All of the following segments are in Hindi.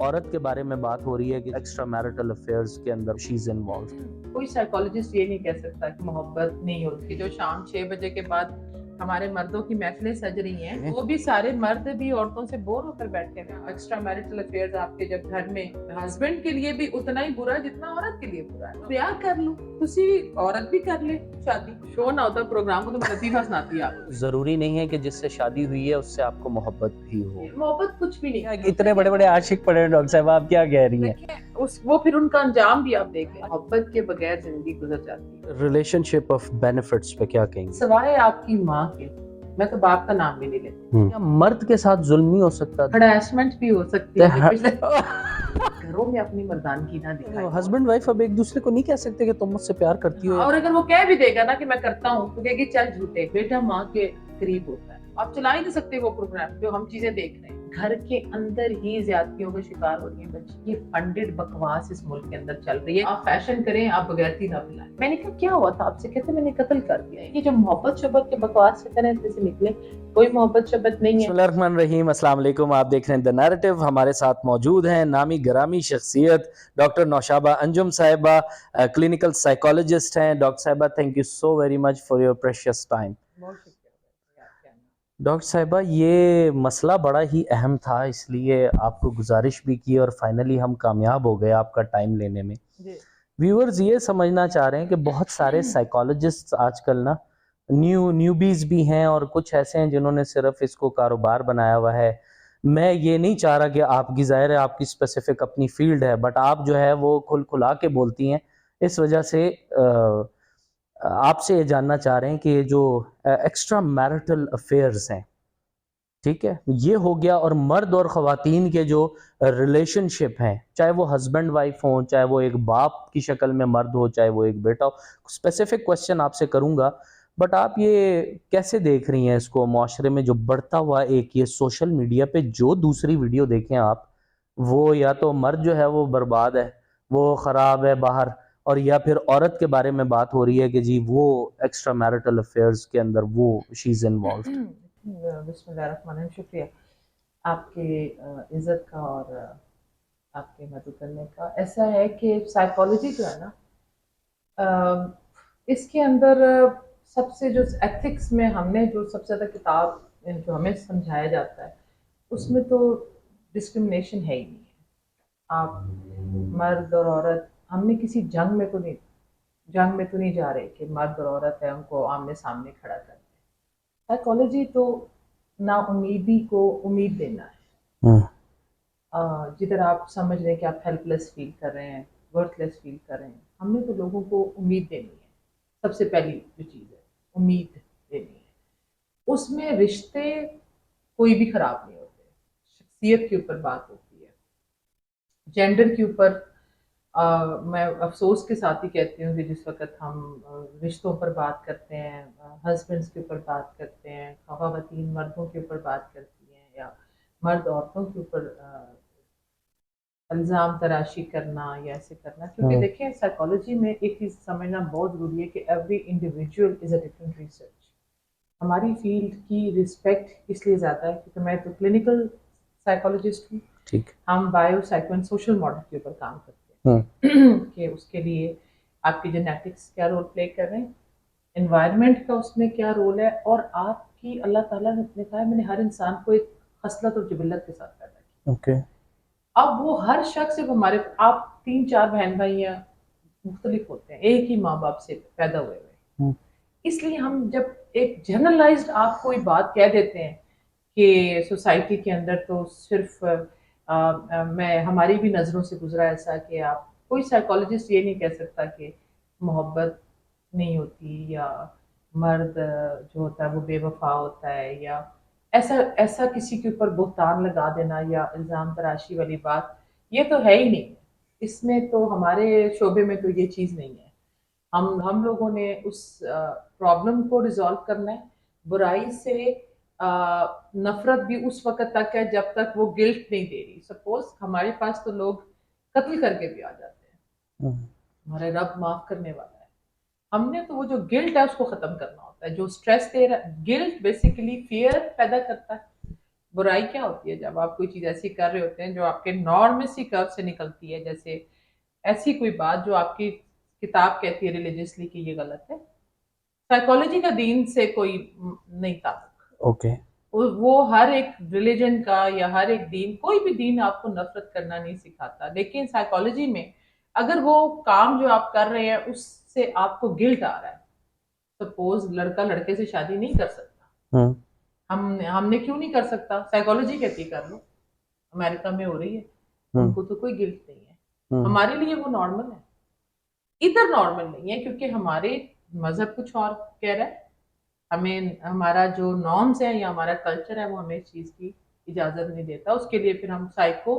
औरत के बारे में बात हो रही है कि एक्स्ट्रा मैरिटल अफेयर्स के अंदर शी इज इन्वॉल्व। कोई साइकोलॉजिस्ट ये नहीं कह सकता कि मोहब्बत नहीं होती। जो शाम 6 बजे के बाद हमारे मर्दों की महफिलें सज रही हैं, वो भी सारे मर्द भी औरतों से बोर होकर बैठे हैं। एक्स्ट्रा मैरिटल अफेयर्स आपके जब घर में हस्बैंड के लिए भी उतना ही बुरा जितना औरत के लिए बुरा है। ब्याह कर लो, तुसी औरत भी कर ले शादी। शो ना होता प्रोग्राम को तो मैं लतीफा सुनाती आप। जरूरी नहीं है कि जिससे शादी हुई है उससे आपको मोहब्बत भी हो। मोहब्बत कुछ भी नहीं। इतने बड़े बड़े आशिक पड़े हैं डॉक्टर साहब, आप क्या कह रही हैं? वो फिर उनका अंजाम भी आप देखें। मोहब्बत के बगैर जिंदगी गुजर जाती है। रिलेशनशिप ऑफ बेनिफिट्स पे क्या कहेंगे? सवाए आपकी माँ के, मैं तो बाप का नाम भी नहीं लेती। या मर्द के साथ जुल्म नहीं हो सकता? हरासमेंट भी हो सकती है। घरों में अपनी मर्दानगी ना दिखाएं। हस्बैंड वाइफ अब एक दूसरे को नहीं कह सकते कि तुम मुझसे प्यार करती हो। और अगर वो कह भी देगा ना कि मैं करता हूँ, तो कहेगी चल झूठे। बेटा माँ के करीब होता है। आप चला ही नहीं सकते वो प्रोग्राम जो हम चीजें देख रहे हैं। घर के अंदर ही ज्यादतियों का शिकार हो रही है बच्ची। ये फंडेड बकवास इस मुल्क के अंदर चल रही है। आप फैशन करें, आप बगैरती ना फैलाएं। मैंने कहा क्या हुआ था आपसे? कहते मैंने कत्ल कर दिया। ये जो मोहब्बत शब्बत के बकवास से करें से निकले, कोई मोहब्बत शब्बत नहीं है। बिस्मिल्लाहिर्रहमानिर्रहीम, अस्सलाम वालेकुम। आप देख रहे हैं द नैरेटिव। हमारे साथ मौजूद हैं नामी गिरामी शख्सियत डॉक्टर नौशाबा अंजुम साहिबा, क्लिनिकल साइकोलॉजिस्ट हैं। डॉक्टर साहिबा, thank you so very much for your precious time. Doctor साहिबा, ये मसला बड़ा ही अहम था, इसलिए आपको गुजारिश भी की और फाइनली हम कामयाब हो गए आपका टाइम लेने में। व्यूअर्स ये समझना चाह रहे हैं कि बहुत सारे साइकोलॉजिस्ट आजकल ना न्यूबीज भी हैं और कुछ ऐसे हैं जिन्होंने सिर्फ इसको कारोबार बनाया हुआ है। मैं ये नहीं चाह रहा कि आपकी, ज़ाहिर है आपकी स्पेसिफिक अपनी फील्ड है, बट आप जो है वो खुला के बोलती हैं। इस वजह से आपसे ये जानना चाह रहे हैं कि ये जो एक्स्ट्रा मैरिटल अफेयर्स हैं, ठीक है, ये हो गया, और मर्द और ख़वातीन के जो रिलेशनशिप हैं, चाहे वो हस्बैंड वाइफ हो, चाहे वो एक बाप की शक्ल में मर्द हो, चाहे वो एक बेटा हो, स्पेसिफिक क्वेश्चन आपसे करूंगा, बट आप ये कैसे देख रही हैं इसको माशरे में जो बढ़ता हुआ एक ये सोशल मीडिया पे जो दूसरी वीडियो देखें आप, वो या तो मर्द जो है वो बर्बाद है, वो ख़राब है बाहर, और या फिर औरत के बारे में बात हो रही है कि जी वो एक्स्ट्रा मैरिटल अफेयर्स के अंदर वो शी इज़ इन्वॉल्व। बिस्मिल्लाहिर्रहमानिर्रहीम। शुक्रिया आपके इज्जत का और आपके मदद करने का। ऐसा है कि साइकोलॉजी जो है ना, इसके अंदर सबसे जो एथिक्स में हमने जो सबसे ज़्यादा किताब जो हमें समझाया जाता है, उसमें तो डिस्क्रिमिनेशन है ही नहीं है। आप मर्द और औरत, हमने किसी जंग में तो नहीं जा रहे कि मर्द और औरत है उनको आमने सामने खड़ा कर दें। साइकोलॉजी तो नाउमीदी को उम्मीद देना है। जिधर आप समझ रहे हैं कि आप हेल्पलेस फील कर रहे हैं, वर्थलेस फील कर रहे हैं, हमने तो लोगों को उम्मीद देनी है। सबसे पहली जो चीज़ है, उम्मीद देनी है। उसमें रिश्ते कोई भी खराब नहीं होते। शख्सियत के ऊपर बात होती है, जेंडर के ऊपर। मैं अफसोस के साथ ही कहती हूँ कि जिस वक्त हम रिश्तों पर बात करते हैं, हस्बैंड्स के ऊपर बात करते हैं, ख़वातीन मर्दों के ऊपर बात करती हैं, या मर्द औरतों के ऊपर इल्ज़ाम तराशी करना या ऐसे करना, क्योंकि देखिए साइकोलॉजी में एक चीज़ समझना बहुत ज़रूरी है कि every individual is a different research. हमारी फील्ड की रिस्पेक्ट इसलिए ज़्यादा है क्योंकि मैं तो क्लिनिकल साइकोलॉजिस्ट हूँ। ठीक। हम bio psycho and social model के ऊपर काम करते हैं कि उसके लिए आपकी जेनेटिक्स क्या रोल प्ले कर रहे हैं, एनवायरनमेंट का उसमें क्या रोल है, और आपकी अल्लाह ताला ने कहा है मैंने हर इंसान को एक खसलत और जिबिलत के साथ पैदा किया। ओके। अब वो हर शख्स सिर्फ हमारे, आप 3-4 बहन भाई या मुख्तलिफ होते हैं, एक ही माँ बाप से पैदा हुए हुए। इसलिए हम जब एक जनरलाइज्ड आप कोई बात कह देते हैं कि सोसाइटी के अंदर तो सिर्फ मैं, हमारी भी नज़रों से गुजरा ऐसा कि आप, कोई साइकोलॉजिस्ट ये नहीं कह सकता कि मोहब्बत नहीं होती, या मर्द जो होता है वो बेवफा होता है, या ऐसा ऐसा किसी के ऊपर बुहतान लगा देना या इल्ज़ाम तराशी वाली बात, ये तो है ही नहीं। इसमें तो हमारे शोबे में तो ये चीज़ नहीं है। हम लोगों ने उस प्रॉब्लम को रिजॉल्व करना है। बुराई से नफरत भी उस वक्त तक है जब तक वो गिल्ट नहीं दे रही। सपोज हमारे पास तो लोग कत्ल करके भी आ जाते हैं, हमारे रब माफ करने वाला है। हमने तो वो जो गिल्ट है उसको खत्म करना होता है, जो स्ट्रेस दे रहा है। गिल्ट बेसिकली फियर पैदा करता है, बुराई क्या होती है जब आप कोई चीज ऐसी कर रहे होते हैं जो आपके नॉर्मसी कर्व से निकलती है, जैसे ऐसी कोई बात जो आपकी किताब कहती है रिलीजियसली कि ये गलत है। साइकोलॉजी का दीन से कोई नहीं ताल्लुक। ओके। वो हर एक रिलीजन का या हर एक दीन, कोई भी दीन आपको नफरत करना नहीं सिखाता, लेकिन साइकोलॉजी में अगर वो काम जो आप कर रहे हैं उससे आपको गिल्ट आ रहा है, सपोज लड़का लड़के से शादी नहीं कर सकता, हम्म। हमने क्यों नहीं कर सकता, साइकोलॉजी कहती है कर लो, अमेरिका में हो रही है, हम्म। उनको तो कोई गिल्ट नहीं है, हम्म। हमारे लिए वो नॉर्मल है। इधर नॉर्मल नहीं है क्योंकि हमारे मजहब कुछ और कह रहा है, हमें हमारा जो नॉर्म्स है या हमारा कल्चर है वो हमें इस चीज की इजाजत नहीं देता, उसके लिए फिर हम साइको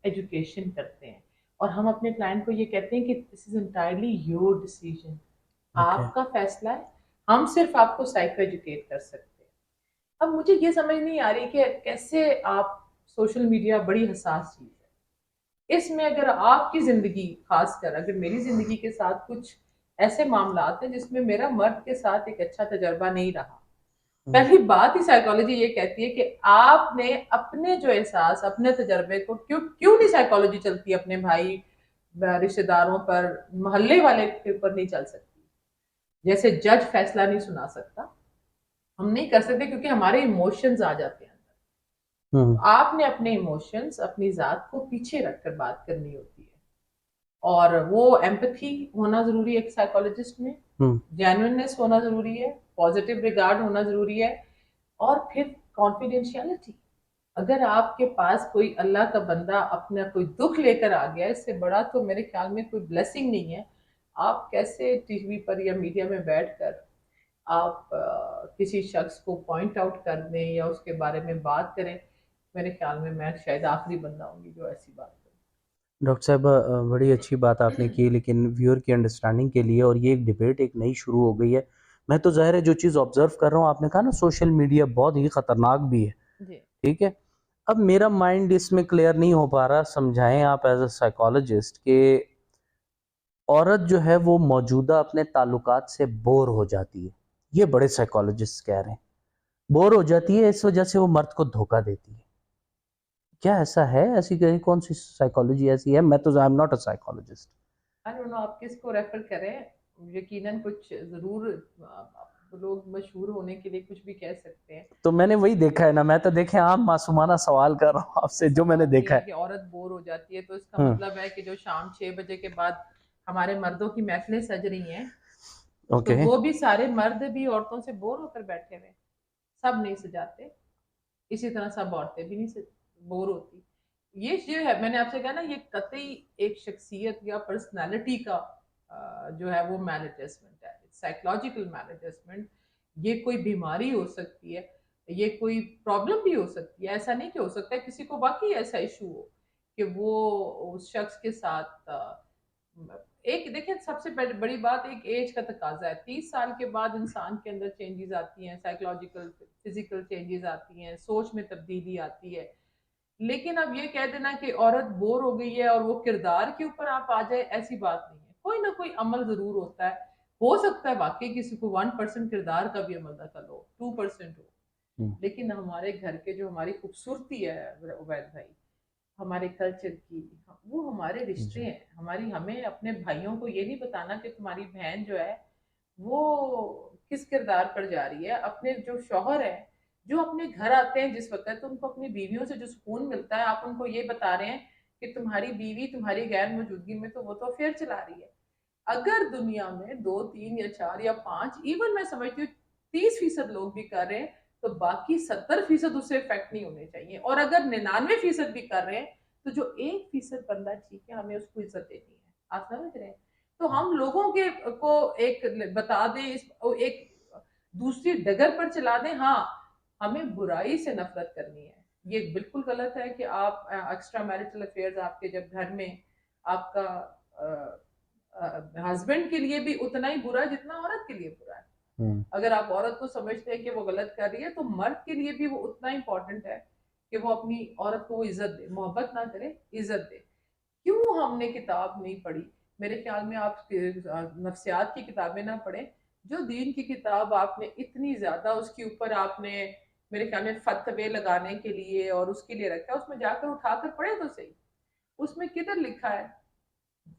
एजुकेशन करते हैं और हम अपने क्लाइंट को ये कहते हैं कि this is entirely your decision, okay. आपका फैसला है, हम सिर्फ आपको साइको एजुकेट कर सकते हैं। अब मुझे ये समझ नहीं आ रही कि कैसे आप, सोशल मीडिया बड़ी हसास चीज है, इसमें अगर आपकी जिंदगी, खासकर अगर मेरी जिंदगी के साथ कुछ ऐसे मामलात हैं जिसमें मेरा मर्द के साथ एक अच्छा तजर्बा नहीं रहा, हम्म। पहली बात ही साइकोलॉजी ये कहती है कि आपने अपने जो एहसास, अपने तजर्बे को, क्यों क्यों नहीं साइकोलॉजी चलती अपने भाई रिश्तेदारों पर, मोहल्ले वाले के ऊपर नहीं चल सकती, जैसे जज फैसला नहीं सुना सकता, हम नहीं कर सकते क्योंकि हमारे इमोशंस आ जाते हैं अंदर। तो हम्म। आपने अपने इमोशंस, अपनी जात को पीछे रखकर बात करनी होती है, और वो एम्पथी होना जरूरी है एक साइकोलॉजिस्ट में, हम्म। जेन्युइननेस होना जरूरी है, पॉजिटिव रिगार्ड होना जरूरी है, और फिर कॉन्फिडेंशियलिटी। अगर आपके पास कोई अल्लाह का बंदा अपना कोई दुख लेकर आ गया, इससे बड़ा तो मेरे ख्याल में कोई ब्लेसिंग नहीं है। आप कैसे टीवी पर या मीडिया में बैठकर आप किसी शख्स को पॉइंट आउट कर दें या उसके बारे में बात करें, मेरे ख्याल में मैं शायद आखिरी बंदा होंगी जो ऐसी बात डॉक्टर साहब, बड़ी अच्छी बात आपने करे। की, लेकिन व्यूअर की अंडरस्टैंडिंग के लिए, और ये एक डिबेट एक नई शुरू हो गई है। मैं तो ज़ाहिर है जो चीज़ ऑब्जर्व कर रहा हूँ, आपने कहा ना सोशल मीडिया बहुत ही ख़तरनाक भी है, जी। ठीक है? अब मेरा माइंड इसमें क्लियर नहीं हो पा रहा, समझाएँ आप एज़ अ साइकोलॉजिस्ट कि औरत जो है वो मौजूदा अपने ताल्लुकात से बोर हो जाती है। ये बड़े साइकोलॉजिस्ट कह रहे हैं। बोर हो जाती है, इस वजह से वो मर्द को धोखा देती है। क्या ऐसा है? ऐसी कहीं कौन-सी साइकोलॉजी ऐसी है? मैं तो I am not a psychologist. I don't know आप किसको रेफर करें, यकीनन कुछ जरूर लोग मशहूर होने के लिए कुछ भी कह सकते हैं। तो मैंने वही देखा है ना, मैं तो देखें आम मासूमाना सवाल कर रहा हूँ आपसे जो मैंने सवाल ये देखा है है। कि औरत बोर हो जाती है, तो इसका हुँ। मतलब है कि जो शाम 6 बजे के बाद हमारे मर्दों की महफिलें सज रही हैं, तो ओके। वो भी सारे मर्द भी औरतों से बोर होकर बैठे हुए हैं। सब नहीं सजाते, इसी तरह सब औरतें भी नहीं बोर होती। ये जो है, मैंने आपसे कहा ना, ये कतई एक शख्सियत या पर्सनालिटी का जो है वो मैल एडजस्टमेंट है, साइकोलॉजिकल मैल एडजस्टमेंट। ये कोई बीमारी हो सकती है, ये कोई प्रॉब्लम भी हो सकती है, ऐसा नहीं कि हो सकता है किसी को वाकई ऐसा इशू हो कि वो उस शख्स के साथ एक, देखिए सबसे बड़ी बात, एक एज का तकाजा है, 30 साल के बाद इंसान के अंदर चेंजेस आती हैं, साइकोलॉजिकल फिजिकल चेंजेस आती हैं, सोच में तब्दीली आती है। लेकिन अब ये कह देना कि औरत बोर हो गई है और वो किरदार के ऊपर आप आ जाए, ऐसी बात नहीं है। कोई ना कोई अमल जरूर होता है, हो सकता है वाकई किसी को 1% किरदार का भी अमल दखल हो, 2% हो, हुँ। लेकिन हमारे घर के जो हमारी खूबसूरती है उबैद भाई, हमारे कल्चर की, वो हमारे रिश्ते जी। हैं हमारी। हमें अपने भाइयों को ये नहीं बताना कि तुम्हारी बहन जो है वो किस किरदार पर जा रही है। अपने जो शौहर है, जो अपने घर आते हैं जिस वक्त, तो उनको अपनी बीवियों से जो सुकून मिलता है, आप उनको ये बता रहे हैं कि तुम्हारी बीवी तुम्हारी गैर मौजूदगी में तो वो तो अफेयर चला रही है। अगर दुनिया में 2, 3 या 4 या 5, इवन मैं समझती हूँ 30% लोग भी कर रहे हैं, तो बाकी 70% उससे इफेक्ट नहीं होने चाहिए, और अगर 99% भी कर रहे हैं, तो जो 1% बंदा ठीक है, हमें उसको इज्जत देनी है। आप समझ रहे हैं? तो हम लोगों के को एक बता दें, एक दूसरी डगर पर चला दें, हाँ हमें बुराई से नफरत करनी है। ये बिल्कुल गलत है कि आप एक्स्ट्रा मैरिटल अफेयर्स आपके जब घर में आपका हस्बैंड के लिए भी उतना ही बुरा है जितना औरत के लिए बुरा है। हुँ। अगर आप औरत को समझते हैं कि वो गलत कर रही है, तो मर्द के लिए भी वो उतना इंपॉर्टेंट है कि वो अपनी औरत को वो इज्जत दे, मोहब्बत ना करे, इज्जत दे। क्यों हमने किताब नहीं पढ़ी? मेरे ख्याल में आप नफ्सियात की किताबें ना पढ़ें, जो दीन की किताब आपने इतनी ज्यादा उसके ऊपर आपने मेरे ख्याल में फतवे लगाने के लिए और उसके लिए रखा है, उसमें जाकर उठाकर पढ़े तो सही। उसमें किधर लिखा है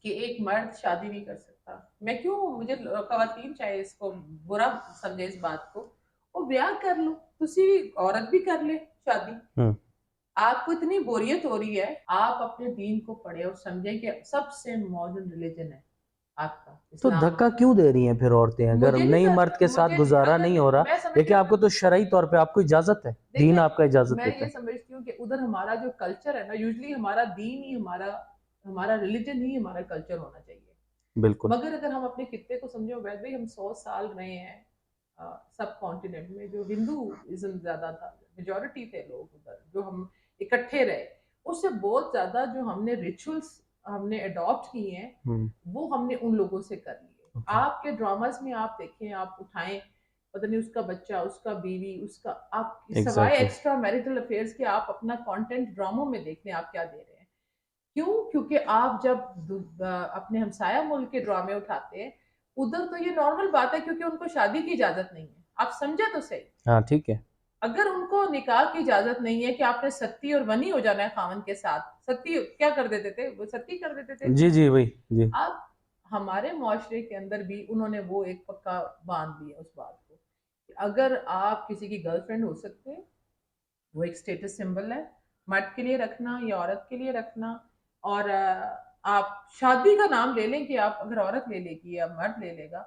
कि एक मर्द शादी नहीं कर सकता? मैं क्यों, मुझे खवातीन चाहे इसको बुरा समझे इस बात को, वो ब्याह कर लो, तुसी औरत भी कर ले शादी। हम्म। आपको इतनी बोरियत हो रही है, आप अपने दीन को पढ़े और समझे कि सबसे मॉडर्न रिलीजन है आपका तो इस्लाम। धक्का क्यों दे रही हैं फिर औरतें, अगर मुझे नहीं नई मर्द कर, के साथ मुझे गुजारा अगर नहीं हो रहा? मैं समझती देखिए, हूँ, आपको तो शरई तौर पे आपको इजाजत है, दीन देखिए आपका इजाजत मैं देता ये है। समझती हूँ कि उधर हमारा जो कल्चर है ना, यूजली हमारा दीन ही हमारा, हमारा रिलीजन ही हमारा कल्चर होना चाहिए। बिल्कुल। मगर अगर हम अपने खित्ते को समझे, वैसे भी हम 100 साल रहे हैं सब कॉन्टिनेंट में, जो हिंदूइज्म ज्यादा था, मेजोरिटी थे लोग उधर, जो हम इकट्ठे रहे, उससे बहुत ज्यादा जो हमने रिचुअल्स हमने अडॉप्ट किए हैं, वो हमने उन लोगों से कर लिए। ओके। आपके ड्रामास में आप देखें, आप उठाएं, पता नहीं उसका बच्चा, उसका बीवी, उसका, आप सवाए एग्जैक्टली। एक्स्ट्रा मैरिटल अफेयर्स के आप अपना कंटेंट ड्रामों में देख लें, आप क्या दे रहे हैं। क्यों? क्योंकि आप जब अपने हमसाया मुल्क के ड्रामे उठाते हैं, उधर तो ये नॉर्मल बात है, क्योंकि उनको शादी की इजाजत नहीं है। आप समझे तो सही। हाँ, ठीक है। अगर उनको निकाह की इजाजत नहीं है कि आपने सती और वनी हो जाना है खामन के साथ, सती क्या कर देते थे, वो सती कर देते थे। जी जी, वही जी। अब हमारे मुआशरे के अंदर भी उन्होंने वो एक पक्का बांध दिया उस बात को कि अगर आप किसी की गर्लफ्रेंड हो सकते हैं, वो एक स्टेटस सिंबल है, मर्द के लिए रखना या औरत के लिए रखना। और आप शादी का नाम ले लें कि आप, अगर औरत ले लेगी या मर्द ले लेगा,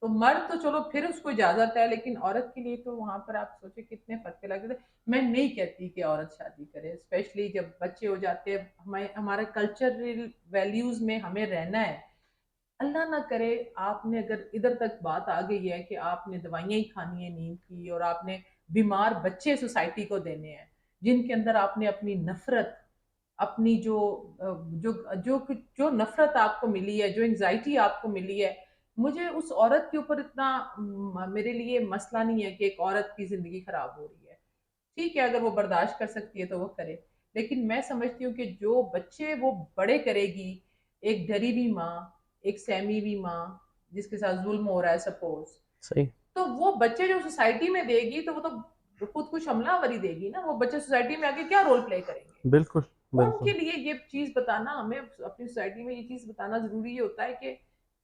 तो मर्द तो चलो फिर उसको इजाजत है, लेकिन औरत के लिए तो वहां पर आप सोचे कितने फटके लगते थे। मैं नहीं कहती कि औरत शादी करे, स्पेशली जब बच्चे हो जाते हैं, हमें हमारे कल्चरल वैल्यूज में हमें रहना है। अल्लाह ना करे आपने अगर इधर तक बात आ गई है कि आपने दवाइयां ही खानी है नींद की, और आपने बीमार बच्चे सोसाइटी को देने हैं, जिनके अंदर आपने अपनी नफरत, अपनी जो जो जो नफरत आपको मिली है, जो एंजाइटी आपको मिली है, मुझे उस औरत के ऊपर इतना मेरे लिए मसला नहीं है कि एक औरत की जिंदगी खराब हो रही है। ठीक है, अगर वो बर्दाश्त कर सकती है तो वो करे, लेकिन मैं समझती हूँ कि जो बच्चे वो बड़े करेगी, एक डरी हुई माँ, एक सहमी हुई माँ जिसके साथ जुल्म हो रहा है सपोज, सही। तो वो बच्चे जो सोसाइटी में देगी, तो वो तो खुद कुछ हमलावरी देगी ना। वो बच्चे सोसाइटी में आके क्या रोल प्ले करेंगे? बिल्कुल उनके बिल्कुल। लिए ये चीज बताना, हमें अपनी सोसाइटी में ये चीज बताना जरूरी होता है कि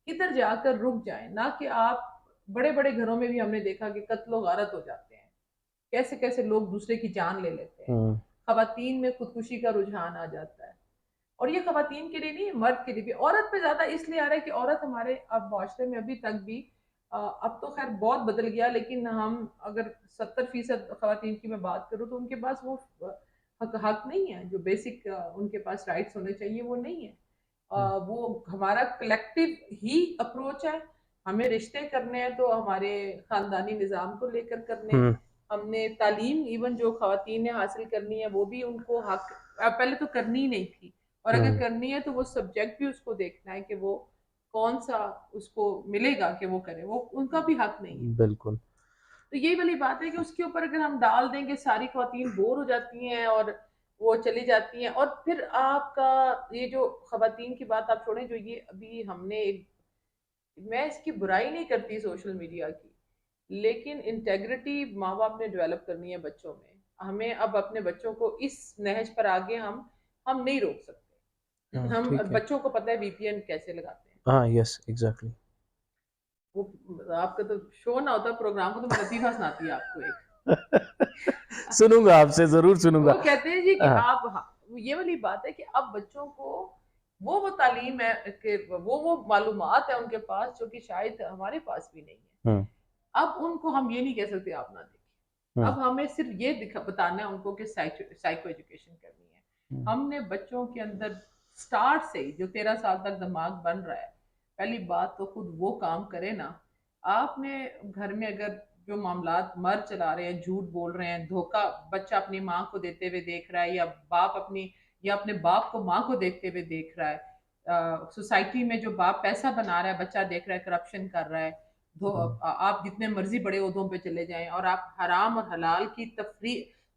किधर जाकर रुक जाए ना। कि आप बड़े बड़े घरों में भी हमने देखा कि कत्लो गारत हो जाते हैं, कैसे कैसे लोग दूसरे की जान ले लेते हैं, हम्म। खवातीन में खुदकुशी का रुझान आ जाता है। और ये खवातीन के लिए नहीं, मर्द के लिए भी। औरत पे ज्यादा इसलिए आ रहा है कि औरत हमारे अब मुआशरे में अभी तक भी अब तो खैर बहुत बदल गया, लेकिन हम अगर 70% खवातीन की मैं बात करूँ, तो उनके पास वो हक नहीं है, जो बेसिक उनके पास राइट्स होने चाहिए वो नहीं है। वो हमारा कलेक्टिव ही अप्रोच है। हमें रिश्ते करने हैं तो हमारे खानदानी निज़ाम को लेकर करने हैं। हम्म। हमने तालीम इवन जो खवातीन ने हासिल करनी है, वो भी उनको हक पहले तो करनी ही नहीं थी, और अगर हम्म। करनी है तो वो सब्जेक्ट भी उसको देखना है कि वो कौन सा उसको मिलेगा कि वो करे, वो उनका भी हक नहीं है। बिल्कुल। तो यही वाली बात है कि उसके ऊपर अगर हम डाल देंगे, सारी खवातीन बोर हो जाती हैं और वो चली जाती हैं। और फिर आपका ये जो खवातीन की बात आप छोड़ें, जो ये अभी हमने मैं इसकी बुराई नहीं करती सोशल मीडिया की, लेकिन इंटेग्रिटी माँ बाप ने डेवलप करनी है बच्चों में। हमें अब अपने बच्चों को इस नहज पर आगे हम नहीं रोक सकते। हाँ, हम ठीक है। बच्चों को पता है वीपीएन कैसे लगाते हैं। हाँ, यस, एग्जैक्टली। वो आपका तो शो ना होता प्रोग्राम को, तो मैं लतीफा सुनाती है आपको एक। सुनूंगा, आपसे जरूर सुनूंगा। वो कहते हैं जी कि हाँ। आप, हाँ, ये वाली बात है कि अब बच्चों को वो तालीम है कि वो मालूमात है उनके पास जो कि शायद हमारे पास भी नहीं है। हम्म। अब उनको हम ये नहीं कह सकते आप ना देखें, हम्म। अब हमें सिर्फ ये बताना है उनको कि साइको एजुकेशन करनी है। हम्म। हमने बच्चों के अंदर स्टार्ट से ही, जो 13 साल तक दिमाग बन रहा है, पहली बात तो खुद वो काम करे ना। आपने घर में अगर जो मामलात मर्द चला रहे हैं, झूठ बोल रहे हैं, धोखा बच्चा अपनी माँ को देते हुए देख रहा है, या बाप अपनी, या अपने बाप को माँ को देखते हुए देख रहा है, सोसाइटी में जो बाप पैसा बना रहा है, बच्चा देख रहा है करप्शन कर रहा है, आप जितने मर्जी बड़े उहदों पे चले जाएं और आप हराम और हलाल की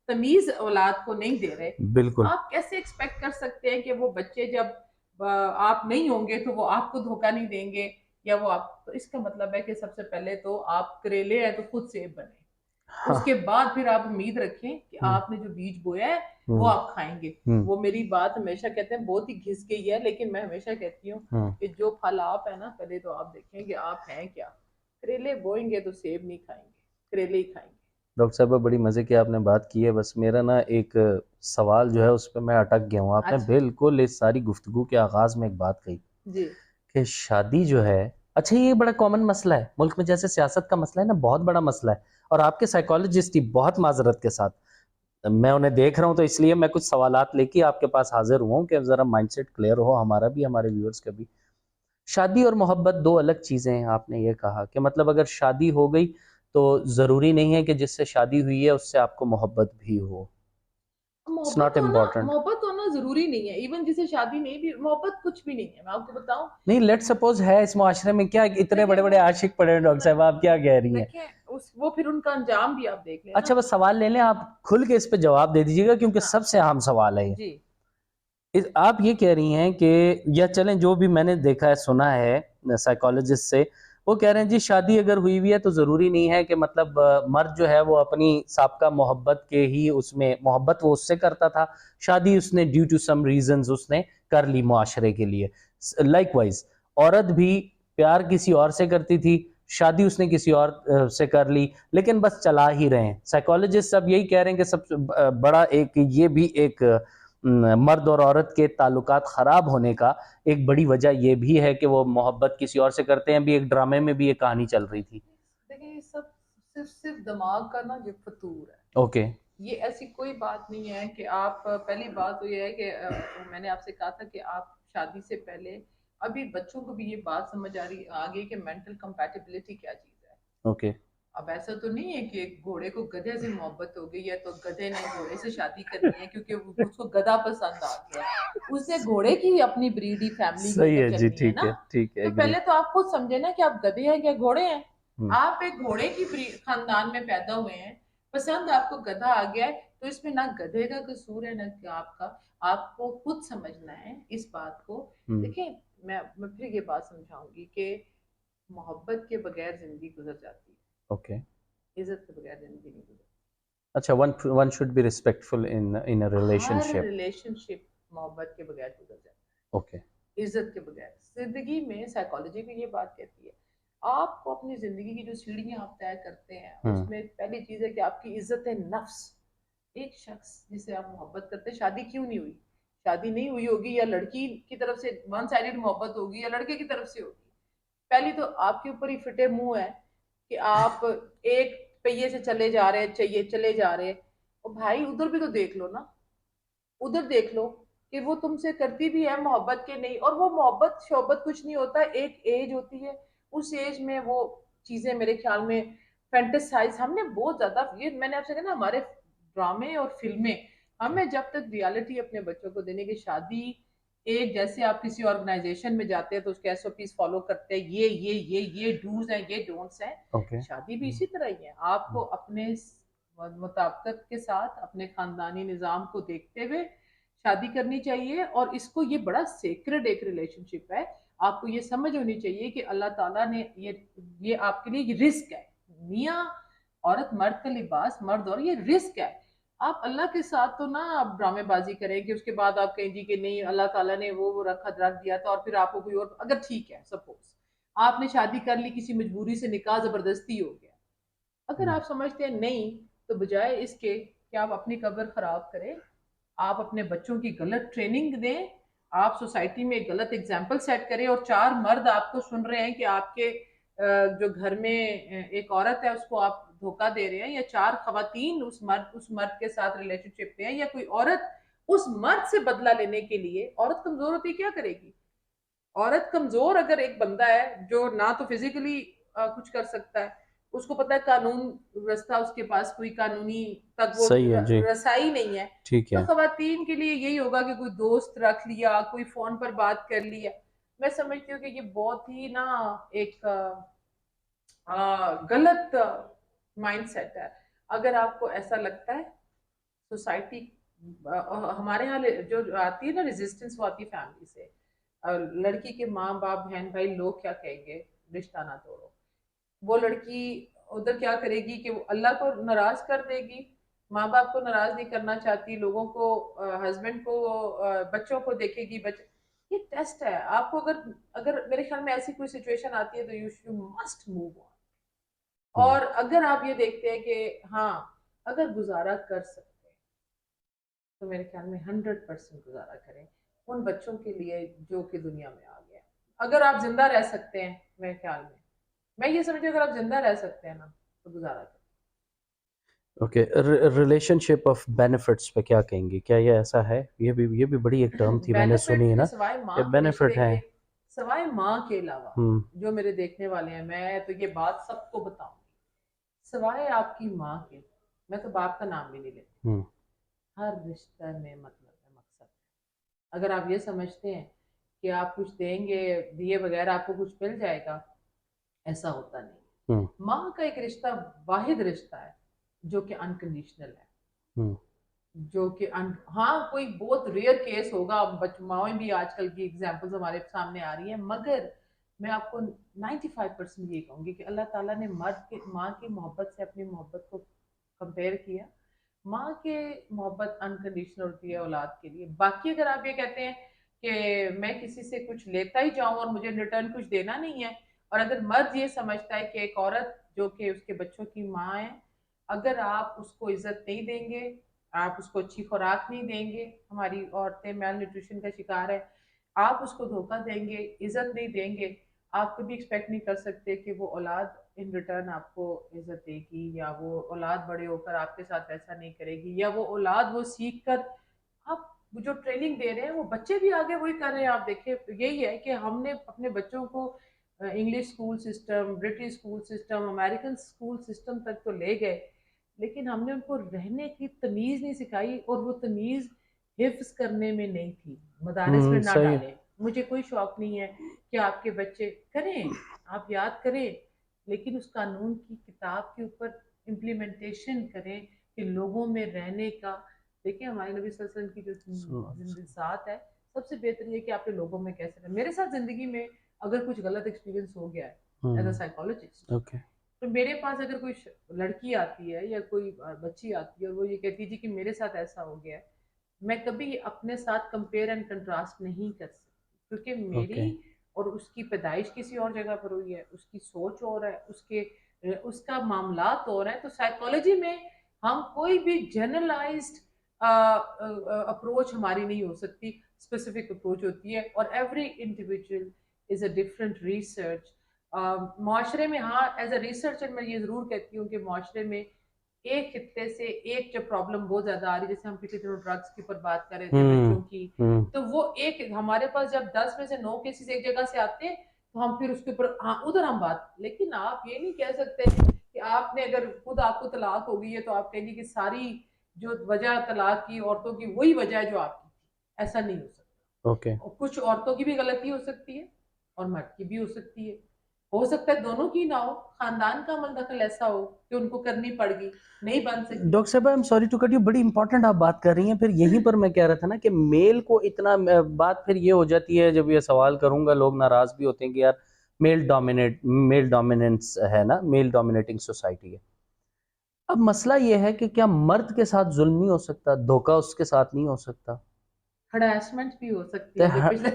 तमीज औलाद को नहीं दे रहे, बिल्कुल। आप कैसे एक्सपेक्ट कर सकते हैं कि वो बच्चे जब आप नहीं होंगे तो वो आपको धोखा नहीं देंगे, या वो आप, तो इसका मतलब है कि सबसे पहले तो आप करेले हैं तो खुद सेब बने। उसके हाँ। बाद फिर आप उम्मीद रखें कि आपने जो बीज बोया है वो आप खाएंगे। वो मेरी बात हमेशा कहते हैं बहुत ही घिस गई है, लेकिन मैं हमेशा कहती हूँ कि जो फल आप है ना, पहले तो आप देखें कि आप हैं क्या। करेले बोएंगे तो सेब नहीं खाएंगे, करेले ही खाएंगे। डॉक्टर साहब बड़ी मज़े की आपने बात की है, बस मेरा ना एक सवाल जो है उस पे मैं अटक गया हूँ। आपने अच्छा बिल्कुल इस सारी गुफ्तगू के आगाज़ में एक बात कही जी कि शादी जो है, अच्छा ये बड़ा कॉमन मसला है मुल्क में, जैसे सियासत का मसला है ना, बहुत बड़ा मसला है। और आपके साइकोलॉजिस्ट ही बहुत माजरत के साथ मैं उन्हें देख रहा हूँ, तो इसलिए मैं कुछ सवालात लेके आपके पास हाजिर हुआ हूँ कि ज़रा माइंडसेट क्लियर हो हमारा भी, हमारे व्यूअर्स का भी। शादी और मोहब्बत दो अलग चीज़ें हैं, आपने ये कहा कि मतलब अगर शादी हो गई तो ज़रूरी नहीं है कि जिससे शादी हुई है उससे आपको मोहब्बत भी हो। It's not important. मोहब्बत होना जरूरी नहीं है। इवन जिसे शादी नहीं भी, मोहब्बत कुछ भी नहीं है। मैं आपको बताऊं, नहीं, लेट्स सपोज है इस मुआशरे में, क्या इतने देखिए बड़े बड़े वो आशिक पड़े हैं डॉक्टर साहब, आप क्या कह रही हैं? देखिए उस वो फिर उनका अंजाम भी आप देख लेना। अच्छा बस सवाल ले लें, आप खुल के इस पे जवाब दे दीजिएगा क्योंकि हाँ सबसे अहम सवाल है ये। जी आप ये कह रही हैं कि, या चलें जो भी मैंने देखा है सुना है साइकोलॉजिस्ट से, वो कह रहे हैं जी शादी अगर हुई हुई है तो ज़रूरी नहीं है कि मतलब मर्द जो है वो अपनी साबका मोहब्बत के ही उसमें, मोहब्बत वो उससे करता था, शादी उसने ड्यू टू सम रीजंस उसने कर ली मुआशरे के लिए। लाइकवाइज औरत भी प्यार किसी और से करती थी, शादी उसने किसी और से कर ली, लेकिन बस चला ही रहे हैं। साइकोलॉजिस्ट सब यही कह रहे हैं कि सबसे बड़ा एक ये भी एक मर्द और औरत के ताल्लुकात ख़राब होने का एक बड़ी वजह ये भी है कि वो मोहब्बत किसी और से करते हैं। अभी एक ड्रामे में भी ये कहानी चल रही थी। देखिए ये सब सिर्फ सिर्फ दिमाग का ना ये फतूर है। ओके। ये ऐसी कोई बात नहीं है कि आप, पहली बात तो ये है कि मैंने आपसे कहा था कि आप शादी से पहले, अभी बच्चों को भी ये बात समझ आ गई कि मेंटल कंपैटिबिलिटी क्या चीज़ है। ओके। अब ऐसा तो नहीं है कि एक घोड़े को गधे से मोहब्बत हो गई है तो गधे ने घोड़े से शादी करनी है क्योंकि उसको गधा पसंद आ गया है। उसे घोड़े की अपनी ब्रीड ही फैमिली के सही अंदर है जी, चलनी है ना। ठीक है, तो एग्री। पहले तो आप खुद समझे ना कि आप गधे हैं या घोड़े हैं। हम्म। आप एक घोड़े की खानदान में पैदा हुए हैं, पसंद आपको गधा आ गया है, तो इसमें ना गधे का कसूर है ना कि आपका। आपको खुद समझना है इस बात को। हम्म। देखिए मैं फिर ये बात समझाऊंगी कि मोहब्बत के बगैर जिंदगी गुजर जाती है, ओके। इज्जत के बगैर जिंदगी नहीं गुजरती। अच्छा, one one should be respectful in a her relationship. Relationship मोहब्बत के बगैर गुजर जाती ओके। है, इज्जत के बगैर। जिंदगी में साइकोलॉजी भी ये बात कहती है, आपको अपनी जिंदगी की जो सीढ़ियां आप तय करते हैं हम्म। उसमें पहली चीज है कि आपकी इज्जत है नफ्स। एक शख्स जिसे आप मोहब्बत करते हैं, शादी क्यों नहीं हुई, शादी नहीं हुई होगी या लड़की की तरफ से वन साइडेड मोहब्बत होगी या लड़के की तरफ से होगी, पहली तो आपके ऊपर ही फिटे मुंह है कि आप एक पहिए से चले जा रहे चाहिए चले जा रहे। और भाई उधर भी तो देख लो ना, उधर देख लो कि वो तुमसे करती भी है मोहब्बत के नहीं। और वो मोहब्बत शोहबत कुछ नहीं होता, एक एज होती है, उस एज में वो चीजें मेरे ख्याल में फैंटेसाइज हमने बहुत ज्यादा, ये मैंने आपसे कहा ना, हमारे ड्रामे और फिल्में, हमें जब तक रियलिटी अपने बच्चों को देने की, शादी एक जैसे आप किसी ऑर्गेनाइजेशन में जाते हैं तो उसके एसओपीज फॉलो करते हैं, ये डूज हैं ये डोंट्स हैं। ओके। शादी भी इसी तरह ही है, आपको अपने मुताबिकत के साथ अपने खानदानी निज़ाम को देखते हुए शादी करनी चाहिए। और इसको, ये बड़ा सेक्रेड एक रिलेशनशिप है। आपको ये समझ होनी चाहिए कि अल्लाह ताला ने ये आपके लिए ये रिस्क है। मियाँ औरत मर्द का लिबास, मर्द और ये रिस्क है। आप अल्लाह के साथ तो ना आप ड्रामेबाजी करें कि उसके बाद आप कहें जी कि नहीं अल्लाह ताला ने वो रख दिया था और फिर आपको कोई और, अगर ठीक है सपोज आपने शादी कर ली किसी मजबूरी से, निकाह जबरदस्ती हो गया, अगर आप समझते हैं नहीं, तो बजाय इसके कि आप अपनी कब्र खराब करें, आप अपने बच्चों की गलत ट्रेनिंग दें, आप सोसाइटी में एक गलत एग्जाम्पल सेट करें और चार मर्द आपको सुन रहे हैं कि आपके जो घर में एक औरत है उसको आप धोखा दे रहे हैं, या चार खवातीन उस मर्द के साथ रिलेशनशिप में है, या कोई औरत उस मर्द से बदला लेने के लिए, औरत कमजोर होती क्या करेगी। औरत कमजोर अगर एक बंदा है जो ना तो फिजिकली कुछ कर सकता है, उसको पता है कानून रास्ता उसके पास कोई कानूनी तक वो सही है जी। रसाई नहीं है, ठीक तो है। खवातीन के लिए यही होगा कि कोई दोस्त रख लिया, कोई फोन पर बात कर लिया। मैं समझती हूँ कि ये बहुत ही ना एक गलत माइंडसेट है। अगर आपको ऐसा लगता है, सोसाइटी, हमारे यहाँ जो आती है ना रेजिस्टेंस, वो आती है फैमिली से। लड़की के माँ बाप बहन भाई लोग क्या कहेंगे, रिश्ता ना तोड़ो। वो लड़की उधर क्या करेगी कि वो अल्लाह को नाराज कर देगी, माँ बाप को नाराज नहीं करना चाहती, लोगों को, हस्बैंड को, बच्चों को देखेगी। बच्चे, ये टेस्ट है आपको। अगर अगर मेरे ख्याल में ऐसी कोई सिचुएशन आती है तो यू मस्ट मूव ऑन। हम्म, और अगर आप ये देखते हैं कि हाँ, अगर गुजारा कर सकते हैं तो मेरे ख्याल में 100% गुजारा करें उन बच्चों के लिए जो कि दुनिया में आ गया। अगर आप जिंदा रह सकते हैं, मेरे ख्याल में, मैं ये समझती हूँ, अगर आप जिंदा रह सकते हैं ना तो गुजारा करें। ओके। रिलेशनशिप ऑफ बेनिफिट्स पे क्या कहेंगे? क्या ये ऐसा है? ये भी बड़ी एक टर्म थी, मैंने सुनी बेनिफिट है के ना, सिवाय कि माँ के बेनिफिट रिश्ते है। के, सिवाय माँ के अलावा, हम्म। जो मेरे देखने वाले हैं, मैं तो ये बात सबको बताऊंगी, सिवाय आपकी माँ के, मैं तो बाप का नाम भी नहीं लेती, हम्म। हर रिश्ते में मतलब है, मकसद है। अगर आप ये समझते हैं कि आप कुछ देंगे, दिए बगैर आपको कुछ मिल जाएगा, ऐसा होता नहीं। हम्म। माँ का एक रिश्ता वाहिद रिश्ता है जो कि अनकंडीशनल है, हम्म। जो कि हाँ, कोई बहुत रेयर केस होगा, माओ भी आजकल की एग्जांपल्स हमारे सामने आ रही है, मगर मैं आपको 95% ये कहूंगी कि अल्लाह ताला ने मर्द के माँ की मोहब्बत से अपनी मोहब्बत को कंपेयर किया। माँ के मोहब्बत अनकंडीशनल होती है औलाद के लिए। बाकी अगर आप ये कहते हैं कि मैं किसी से कुछ लेता ही जाऊं और मुझे रिटर्न कुछ देना नहीं है, और अगर मर्द ये समझता है कि एक औरत जो कि उसके बच्चों की माँ है, अगर आप उसको इज्जत नहीं देंगे, आप उसको अच्छी खुराक नहीं देंगे, हमारी औरतें मेल न्यूट्रिशन का शिकार है, आप उसको धोखा देंगे, इज्जत नहीं देंगे, आप कभी एक्सपेक्ट नहीं कर सकते कि वो औलाद इन रिटर्न आपको इज्जत देगी, या वो औलाद बड़े होकर आपके साथ वैसा नहीं करेगी, या वो औलाद वो सीख कर, आप जो ट्रेनिंग दे रहे हैं वो बच्चे भी आगे वही कर रहे हैं। आप देखिए, यही है कि हमने अपने बच्चों को English school system, British school system, American school system तक तो ले गए, लेकिन हमने उनको रहने की तमीज नहीं सिखाई, और वो तमीज हिफ्ज करने में नहीं थी। मदारिस में ना सही। डालें, मुझे कोई शौक नहीं है कि आपके बच्चे करें, आप याद करें, लेकिन उस कानून की किताब के ऊपर इम्प्लीमेंटेशन करें कि लोगों में रहने का। देखिए, हमारे नबी सल्लल्लाहु अलैहि वसल्लम की जो जिंदगी साथ है, सबसे बेहतर ये कि आपने लोगों में कैसे रहें। मेरे साथ जिंदगी में अगर कुछ गलत एक्सपीरियंस हो गया है as a hmm. Psychologist, okay. तो मेरे पास अगर कोई लड़की आती है या कोई बच्ची आती है और वो ये कहती है जी कि मेरे साथ ऐसा हो गया है, मैं कभी अपने साथ कंपेयर एंड कंट्रास्ट नहीं कर सकती, क्योंकि मेरी ओके। और उसकी पैदाइश किसी और जगह पर हुई है, उसकी सोच और है, उसके उसका मामलात और है। तो साइकोलॉजी में हम कोई भी जनरलाइज्ड अप्रोच हमारी नहीं हो सकती, स्पेसिफिक अप्रोच होती है, और every individual is a different research. माशरे में, हाँ, एज अ रिसर्चर मैं ये जरूर कहती हूँ कि माशरे में एक खित्ते से एक जब प्रॉब्लम बहुत ज्यादा आ रही है, जैसे हम पिछले दिनों ड्रग्स के ऊपर बात कर रहे थे, हम्म। बच्चों की, हम्म। तो वो एक हमारे पास जब 10 में से 9 केसेस एक जगह से आते हैं, तो हम फिर उसके ऊपर, हाँ, उधर हम बात। लेकिन आप ये नहीं कह सकते कि आपने, अगर खुद आपको तलाक हो गई है तो आप कहेंगे कि सारी जो वजह तलाक की औरतों की वही वजह है जो आपकी थी। ऐसा नहीं हो सकता। ओके। और कुछ औरतों की भी गलती हो सकती है और मर्द की भी हो सकता है दोनों की ना हो, खानदान का अमल दखल ऐसा हो कि उनको करनी पड़ गई, नहीं बन सकी। डॉक्टर साहब, I am sorry to cut you, बड़ी इंपॉर्टेंट आप बात कर रही हैं। फिर यहीं पर मैं कह रहा था ना कि मेल को इतना बात फिर ये हो जाती है, जब ये सवाल करूंगा लोग नाराज भी होते हैं कि यार मेल डोमिनेंस है ना, मेल डोमिनेटिंग सोसाइटी है। अब मसला ये है कि क्या मर्द के साथ जुल्म नहीं हो सकता, धोखा उसके साथ नहीं हो सकता? हरासमेंट भी हो सकती तो है, जो पिछले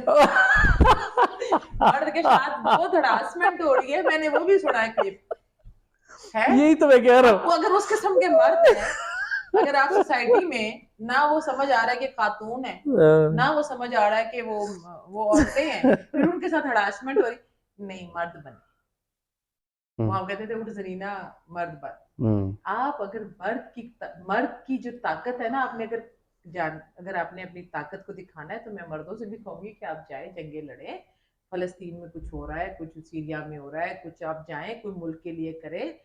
मर्द के साथ बहुत हरासमेंट हो रही है, मैंने वो भी सुना है, क्लिप है। यही तो मैं कह रहा आपको अगर उस किस्म के मर्द है, अगर आप सोसाइटी में ना वो समझ आ रहा है कि खातून है, हूँ। ना वो समझ आ रहा है कि वो औरतें हैं, फिर उनके साथ हरासमेंट हो रही, नहीं, मर्द बने। हम्म। वहां कहते थे उठ जरीना, मर्द बन। हम्म। आप अगर मर्द की जो ताकत है ना, आपने अगर आपने अपनी ताकत को दिखाना है, तो मैं मर्दों से भी कहूंगी कि आप जाए, जंगे लड़े, फलस्तीन में कुछ हो रहा है, कुछ सीरिया में हो रहा है, कुछ आप जाएं, कोई मुल्क के लिए करें,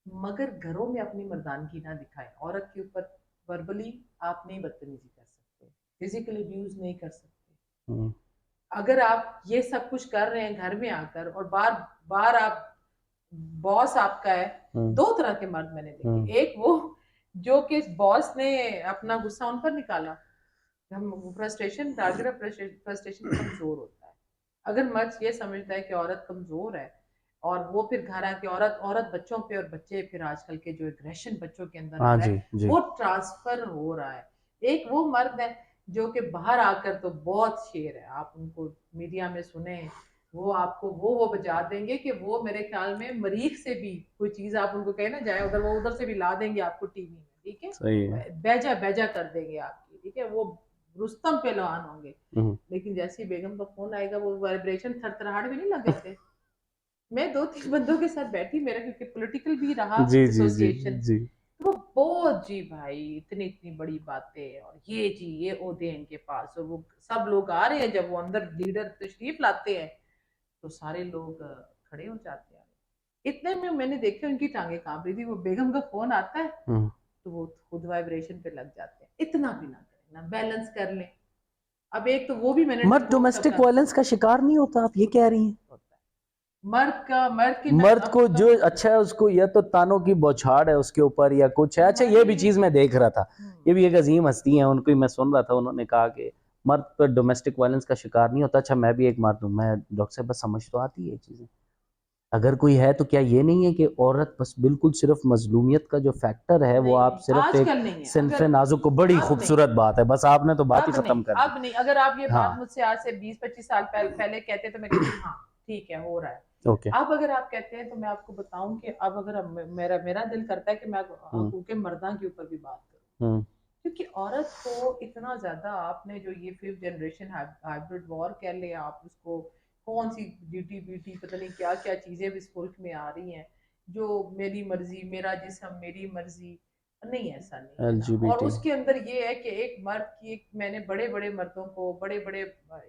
मगर घरों में अपनी मर्दानगी ना दिखाएं। औरत के ऊपर वर्बली आप नहीं बदतमीजी कर सकते, फिजिकली अब्यूज नहीं कर सकते। हम्म। अगर आप ये सब कुछ कर रहे हैं घर में आकर, और बार बार आप, बॉस आपका है, हम्म। दो तरह के मर्द मैंने हम्म। देखे। एक वो जो कि बॉस ने अपना गुस्सा उन पर निकाला, हम फ्रस्ट्रेशन, टारगेट ऑफ फ्रस्ट्रेशन कमजोर होता है। अगर मर्द ये समझता है कि औरत कमजोर है, और वो फिर घर आके औरत औरत बच्चों पे, और बच्चे फिर आजकल के जो एग्रेशन बच्चों के अंदर आ हाँ रहा जी है जी। वो ट्रांसफर हो रहा है। एक वो मर्द है जो कि बाहर आकर तो बहुत शेर है, आप उनको मीडिया में सुने, वो आपको वो बजा देंगे कि वो मेरे ख्याल में मरीख से भी कोई चीज आप उनको कहे ना जाए उधर, वो उधर से भी ला देंगे आपको टीवी में, ठीक सही है। है, बेजा बेजा कर देंगे आपकी, ठीक है, वो रुस्तम पहलवान होंगे। हम्म। लेकिन जैसे ही बेगम का फोन आएगा वो वाइब्रेशन थरथराहट भी नहीं लग जाते। मैं दो तीन बंदों के साथ बैठी, मेरा क्योंकि पॉलिटिकल भी रहा जी जी जी एसोसिएशन, जी। वो बहुत जी भाई इतनी इतनी बड़ी बातें, और ये जी ये ओहदे इनके पास, और वो सब लोग आ रहे हैं, जब वो अंदर लीडर तशरीफ लाते हैं तो सारे लोग खड़े हो जाते हैं। इतने में मैंने देखा उनकी टांगे कांप रही थी, वो बेगम का फोन आता है हम्म। तो वो खुद वाइब्रेशन पे लग जाते हैं। इतना भी ना करें ना, बैलेंस कर लें। अब एक तो वो भी मैंने मर्द वो डोमेस्टिक वायलेंस का शिकार नहीं होता, आप ये कह रही हैं? होता है मर्द की मैं मर्द को अब जो अच्छा है उसको या तो तानों की बौछार है उसके ऊपर या कुछ है। अच्छा, ये भी हमारी चीज मैं देख रहा था, हम्म, ये भी एक अजीम हस्ती है, उनको ही मैं सुन रहा था, उन्होंने कहा कि मर्द पर डोमेस्टिक वायलेंस का शिकार नहीं होता। अच्छा, मैं भी एक मर्द हूँ, मैं डॉक्टर साहब बस समझ तो आती है ये चीजें। अगर कोई है तो क्या ये नहीं है कि औरत बस बिल्कुल सिर्फ मजलूमियत का जो फैक्टर है वो नहीं आप नहीं सिर्फ एक आजकल नहीं है, सिनफ अगर नाजुक को, बड़ी अब नहीं, खूबसूरत बात है, बस आपने तो बात ही अब नहीं, खत्म कर दी। अब नहीं, अगर आप ये हाँ। बात मुझसे आज से 20-25 साल पहले कहते तो मैं कहती हाँ ठीक है हो रहा है। ओके। अब अगर आप कहते हैं तो मैं आपको बताऊं कि अब अगर मेरा मेरा दिल करता है कि मैं हम्म हकूक मर्दा के ऊपर भी बात करूं, हम्म क्योंकि औरत को इतना ज्यादा आपने जो ये 5th जनरेशन हाइब्रिड वॉर कह ले आप उसको, कौन सी जीटी बीटी पता नहीं क्या क्या चीजें भी इस मुल्क में आ रही हैं, जो मेरी मर्जी मेरा जिस्म मेरी मर्जी, नहीं ऐसा नहीं है ना। और LGBT। उसके अंदर ये है कि एक मर्द की एक, मैंने बड़े बड़े मर्दों को, बड़े बड़े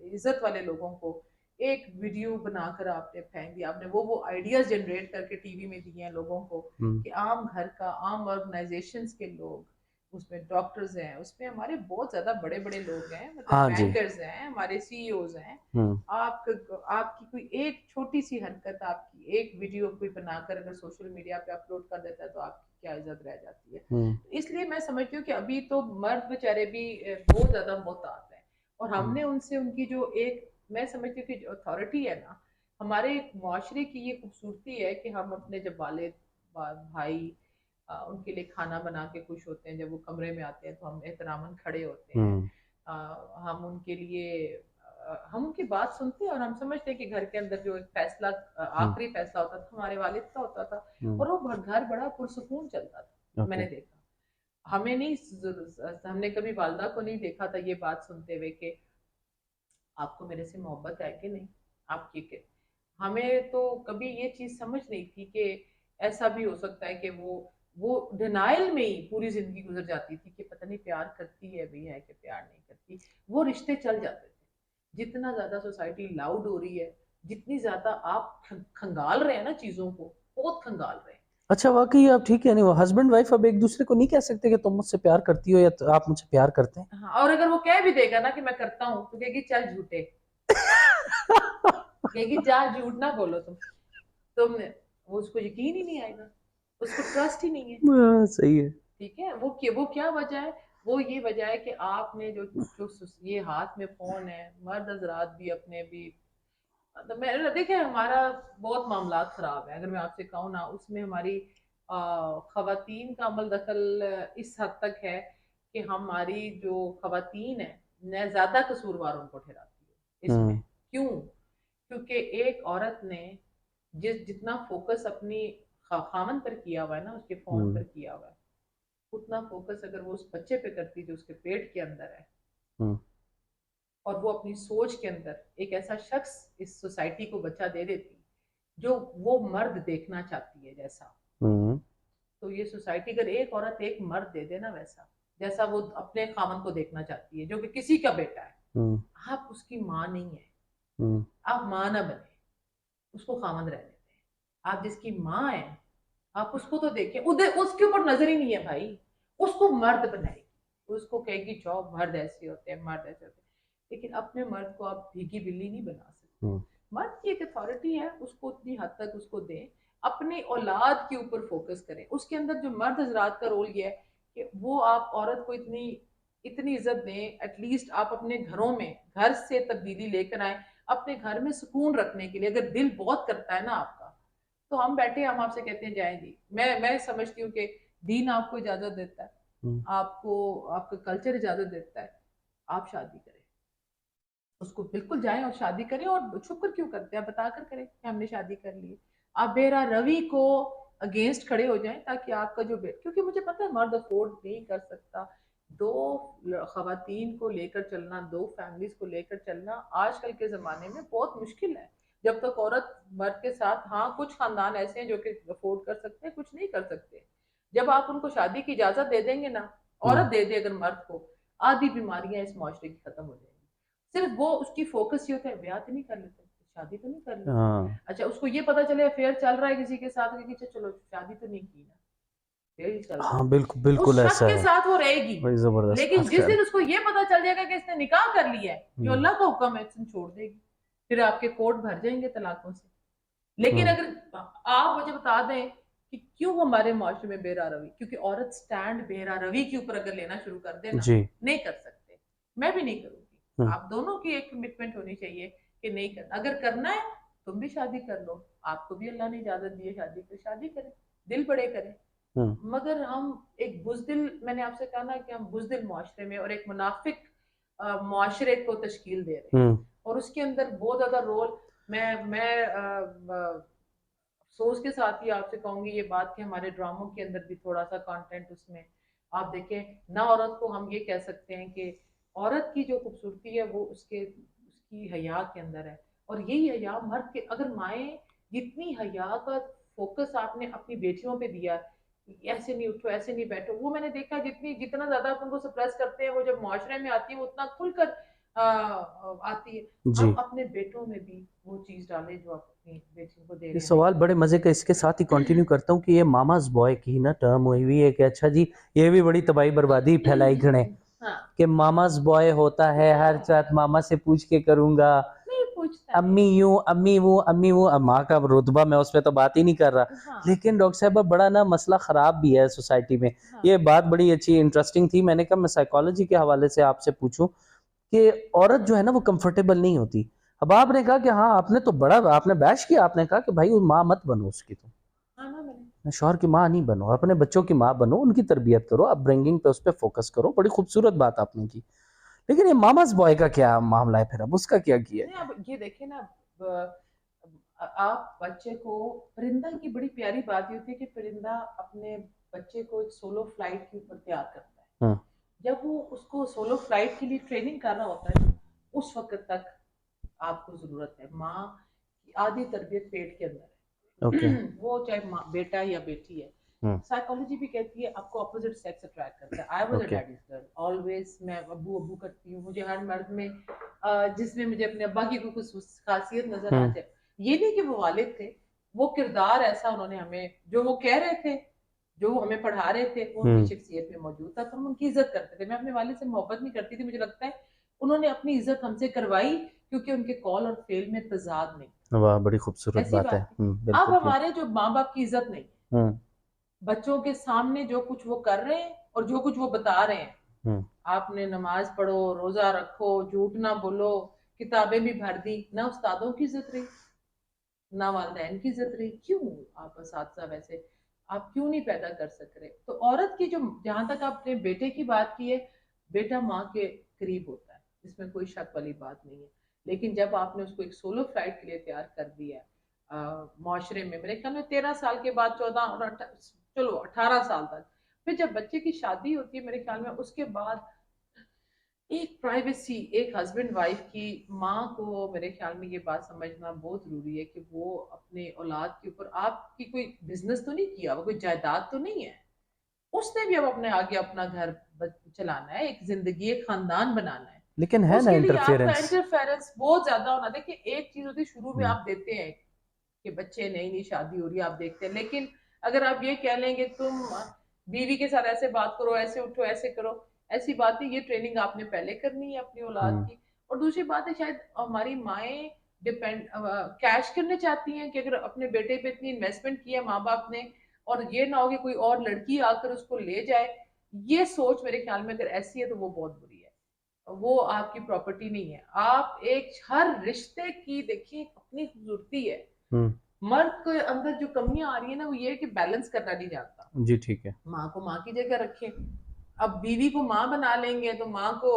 इज्जत वाले लोगों को एक वीडियो बनाकर आपने फेंक दिया, आपने वो आइडियाज जनरेट करके टीवी में दिए हैं लोगों को, हम्म। कि आम घर का आम ऑर्गेनाइजेशंस के लोग, उसमें डॉक्टर्स हैं, उसमें हमारे बहुत ज्यादा बड़े बड़े लोग हैं, मतलब हाँ जी। बैंकर्स हैं, हमारे सीईओज हैं। हम्म आप आपकी कोई एक छोटी सी हरकत, आपकी एक वीडियो कोई बनाकर अगर सोशल मीडिया पे अपलोड कर देता है तो आपकी क्या इज्जत रह जाती है। हम्म तो इसलिए मैं समझती हूँ कि अभी तो मर्द बेचारे भी बहुत ज्यादा मोहतात हैं, और हमने उनसे उनकी जो एक, मैं समझती हूँ कि जो अथॉरिटी है ना, हमारे मुआशरे की ये खूबसूरती है कि हम अपने जब वालिद भाई उनके लिए खाना बना के खुश होते हैं, जब वो कमरे में आते हैं तो हम एहतरामन खड़े होते हैं। हम्म हम उनके लिए हम उनकी बात सुनते हैं, और हम समझते हैं कि घर के अंदर जो एक फैसला हम्म आखिरी फैसला होता था हमारे वालिद का होता था, हम्म। और वो घर बड़ा पुरसुकून चलता था। ओके। मैंने देखा, हमें नहीं, हमने कभी वालदा को नहीं देखा था ये बात सुनते हुए कि आपको मेरे से मोहब्बत है कि नहीं, आप ये के, हमें तो कभी ये चीज समझ नहीं थी कि ऐसा भी हो सकता है कि वो डिनाइल में ही पूरी जिंदगी गुजर जाती थी कि पता नहीं प्यार करती है भी है कि प्यार नहीं करती, वो रिश्ते चल जाते थे। जितना ज्यादा सोसाइटी लाउड हो रही है, जितनी ज्यादा आप खंगाल रहे हैं ना चीजों को, बहुत खंगाल रहे हैं। अच्छा, वाकई आप ठीक है, नहीं वो हस्बैंड वाइफ अब एक दूसरे को नहीं कह सकते कि तुम मुझसे प्यार करती हो या आप मुझसे प्यार करते हैं। हाँ, और अगर वो कह भी देगा ना कि मैं करता हूँ तो कहेगी चल झूठे, कहेगी जा झूठ ना बोलो तुमने, वो उसको यकीन ही नहीं आएगा, उसको ट्रस्ट ही नहीं है। सही है। ठीक है, वो क्या वजह है, वो ये वजह है कि आपने जो ये हाथ में फोन है, मर्द हजरात भी अपने भी, तो मैं देखिए हमारा बहुत मामला खराब है, अगर मैं आपसे कहूँ ना, उसमें हमारी खवातीन का अमल दखल इस हद तक है कि हमारी जो खवातीन है न ज्यादा कसूरवार उनको ठहराती है इसमें। हम्म क्यों? क्योंकि एक औरत ने जितना फोकस अपनी खामन पर किया हुआ है ना, उसके फोन पर हम्म किया हुआ है, उतना फोकस अगर वो उस बच्चे पे करती जो उसके पेट के अंदर है, हम्म और वो अपनी सोच के अंदर एक ऐसा शख्स इस सोसाइटी को बच्चा दे देती जो वो मर्द देखना चाहती है जैसा, हम्म तो ये सोसाइटी अगर एक औरत एक मर्द दे देना वैसा, जैसा वो अपने खामन को देखना चाहती है जो कि किसी का बेटा है, हम्म आप उसकी माँ नहीं है, हम्म आप माँ ना बने, उसको खामन रहने दें। आप जिसकी माँ है, आप उसको तो देखें, उधर उसके ऊपर नजर ही नहीं है भाई, उसको मर्द बनाएगी, उसको कहेगी जाओ मर्द ऐसे होते हैं, मर्द ऐसे होते हैं, लेकिन अपने मर्द को आप भीगी बिल्ली नहीं बना सकते। हम्म मर्द की एक अथॉरिटी है, उसको उतनी हद तक उसको दें, अपनी औलाद के ऊपर फोकस करें। उसके अंदर जो मर्द हजरात का रोल ये है कि वो आप औरत को इतनी इतनी इज्जत दें, एटलीस्ट आप अपने घरों में घर से तब्दीली लेकर आए, अपने घर में सुकून रखने के लिए। अगर दिल बहुत करता है ना आपका तो हम बैठे हम आपसे कहते हैं जाएं जी। मैं समझती हूँ कि दीन आपको इजाजत देता है, हम्म, आपको आपका कल्चर इजाजत देता है, आप शादी करें, उसको बिल्कुल जाएं और शादी करें। और छुप कर क्यों करते हैं, बता कर करें कि हमने शादी कर ली है। आप बेरा रवि को अगेंस्ट खड़े हो जाएं ताकि आपका जो बेट, क्योंकि मुझे पता है मर्द अफोर्ड नहीं कर सकता। दो खवातीन को लेकर चलना, दो फैमिलीज को लेकर चलना आजकल के जमाने में बहुत मुश्किल है। जब तक औरत मर्द के साथ, हाँ कुछ खानदान ऐसे हैं जो कि अफोर्ड कर सकते हैं, कुछ नहीं कर सकते। जब आप उनको शादी की इजाजत दे देंगे ना, औरत हम्म, दे दे अगर मर्द को, आधी बीमारियां इस मुआशरे की खत्म हो जाएंगी। सिर्फ वो उसकी फोकस ये होता है, ब्याह तो नहीं कर लेते, शादी तो नहीं कर ली। हाँ अच्छा उसको ये पता चले अफेयर चल रहा है किसी के साथ कि चलो शादी तो नहीं की ना, अफेयर ही चल रहा हाँ, है, बिल्कुल उस बिल्कुल शक ऐसा के है। साथ वो रहेगी। बड़ी जबरदस्त लेकिन बात जिस कह दिन रहे उसको ये पता चल जाएगा कि इसने निकाह कर लिया है, हैं। जो अल्लाह का हुक्म है, इसने छोड़ देगी। फिर आपके कोर्ट भर जाएंगे तलाकों से। लेकिन हम्म, अगर आप मुझे बता दें कि क्यों हमारे माशरे में बेरा रवि, क्योंकि औरत स्टैंड बेरा रवि के ऊपर अगर लेना शुरू कर देना, जी। नहीं कर सकते, मैं भी नहीं करूंगी। हम्म, आप दोनों की एक कमिटमेंट होनी चाहिए कि नहीं करना। अगर करना है तुम भी शादी कर लो, आपको भी अल्लाह ने इजाजत दी है शादी की, शादी करें, दिल बड़े करें। हम्म, मगर हम एक बुजदिल, मैंने आपसे कहा ना कि हम बुजदिल मुआशरे में और एक मुनाफिक मुआशरे को तश्कील दे रहे हैं। हम्म, और उसके अंदर बहुत ज्यादा रोल, मैं अफसोस के साथ ही आपसे कहूंगी ये बात कि हमारे ड्रामों के अंदर भी थोड़ा सा कंटेंट उसमें आप देखें ना, औरत को हम ये कह सकते हैं कि औरत की जो खूबसूरती है वो उसकी हया के अंदर है। और यही हया मर्द के, अगर माए जितनी हया का फोकस आपने अपनी बेटियों पे दिया, ऐसे नहीं उठो, ऐसे नहीं बैठो, वो मैंने देखा जितना ज्यादा आप उनको सप्रेस करते हैं, वो जब मुआशरे में आती है वो उतना खुलकर आती है। हम जी। अपने बेटों में भी वो चीज डालें जो आप अपनी बेटियों को दे ये रहे सवाल बड़े मजे का, इसके साथ ही कंटिन्यू करता हूँ कि ये मामाज बॉय की ना टर्म हुई हुई है कि अच्छा जी, ये भी बड़ी तबाही बर्बादी फैलाई खड़े हैं। हाँ, कि मामाज बॉय होता है, होता हर है, बात मामा से पूछ के करूंगा, नहीं पूछता है। अम्मी यूं अम्मी वो। अब माँ का रुतबा मैं उस पर तो बात ही नहीं कर रहा। हाँ, लेकिन डॉक्टर साहब बड़ा ना मसला खराब भी है सोसाइटी में। हाँ, ये बात बड़ी अच्छी इंटरेस्टिंग थी, मैंने कहा मैं साइकोलॉजी के हवाले से आपसे पूछूं कि औरत जो है ना वो कंफर्टेबल नहीं होती। अब आपने कहा कि हाँ, आपने तो बड़ा आपने बैश किया, आपने कहा कि भाई वो माँ मत बनो उसकी, हाँ ना मैंने, तुम शौहर की माँ नहीं बनो, अपने बच्चों की माँ बनो, उनकी तरबियत करो, अपब्रिंगिंग पे उस पर फोकस करो। बड़ी खूबसूरत बात आपने की। लेकिन ये मामाज बॉय का क्या मामला है फिर, अब उसका क्या किया नहीं जाए? अब ये देखिए ना, आप बच्चे को, परिंदा की बड़ी प्यारी बात ये होती है कि परिंदा अपने बच्चे को एक सोलो फ्लाइट के ऊपर तैयार करता है। हम्म, जब वो उसको सोलो फ्लाइट के लिए ट्रेनिंग कर रहा होता है, उस वक्त तक आपको जरूरत है माँ की आधी तरबियत पेट के अंदर ओके। है। वो चाहे माँ बेटा या बेटी है। हम्म, साइकोलॉजी भी कहती है आपको अपोजिट सेक्स अट्रैक्ट करता है। I was a okay. Daddies girl always, मैं अब्बू अब्बू करती हूँ, मुझे हर मर्द में जिसमें मुझे अपने अब्बा की कोई कुछ खासियत नजर आ हम्म, जाए। ये नहीं कि वो वालिद थे, वो किरदार ऐसा उन्होंने हमें, जो वो कह रहे थे, जो वो हमें पढ़ा रहे थे, वो उनकी हम्म, शख्सियत में मौजूद था, तो हम उनकी इज्जत करते थे। मैं अपने वालिद से मोहब्बत नहीं करती थी, मुझे लगता है उन्होंने अपनी इज्जत हमसे करवाई क्योंकि उनके कॉल और फेल में तजाद नहीं, वाह, बड़ी खूबसूरत ऐसी बात है। बात थी। अब बिल्कुल ठीक। हमारे जो माँ बाप की इज्जत नहीं, हम्म, बच्चों के सामने जो कुछ वो कर रहे हैं और जो कुछ वो बता रहे हैं, हम्म, आपने नमाज पढ़ो, रोजा रखो, झूठ ना बोलो, किताबें भी भर दी, ना उस्तादों की इज्जत रही, ना वालदैन की इज्जत रही। क्यों आप असातिज़ा वैसे आप क्यों नहीं पैदा कर सक रहे? तो औरत की जो, जहां तक आपने बेटे की बात की है, बेटा माँ के करीब होता है, इसमें कोई शक वाली बात नहीं है। लेकिन जब आपने उसको एक सोलो फ्लाइट के लिए तैयार कर दिया मुआशरे में, मेरे ख्याल में 13 साल के बाद, 14 और चलो 18 साल तक, फिर जब बच्चे की शादी होती है मेरे ख्याल में उसके बाद एक प्राइवेसी, एक हस्बैंड वाइफ की, माँ को मेरे ख्याल में ये बात समझना बहुत जरूरी है कि वो अपने औलाद के ऊपर, आपकी कोई बिजनेस तो नहीं किया, वो कोई जायदाद तो नहीं है, उसने भी अब अपने आगे अपना घर चलाना है, एक जिंदगी, एक खानदान बनाना है। लेकिन है ना उसके लिए आपका इंटरफेरेंस। इंटरफेरेंस बहुत ज्यादा होना। देखिए एक चीज होती है, शुरू में हम्म, आप देते हैं कि बच्चे नई नई शादी हो रही है आप देखते हैं, लेकिन अगर आप ये कह लेंगे तुम बीवी के साथ ऐसे बात करो, ऐसे उठो, ऐसे करो, ऐसी बात है, ये ट्रेनिंग आपने पहले करनी है अपनी औलाद हम्म, की। और दूसरी बात है, शायद हमारी माएँ डिपेंड कैश करने चाहती हैं कि अगर अपने बेटे पे इतनी इन्वेस्टमेंट की है माँ बाप ने, और ये ना हो कि कोई और लड़की आकर उसको ले जाए, ये सोच मेरे ख्याल में अगर ऐसी है तो वो बहुत बुरी है। वो आपकी प्रॉपर्टी नहीं है। आप एक हर रिश्ते की देखिए अपनी खूबसूरती है। हम्म, मर्द के अंदर जो कमियां आ रही है ना, वो ये है कि बैलेंस करना नहीं जानता। जी ठीक है। माँ को माँ की जगह रखे, अब बीवी को माँ बना लेंगे तो माँ को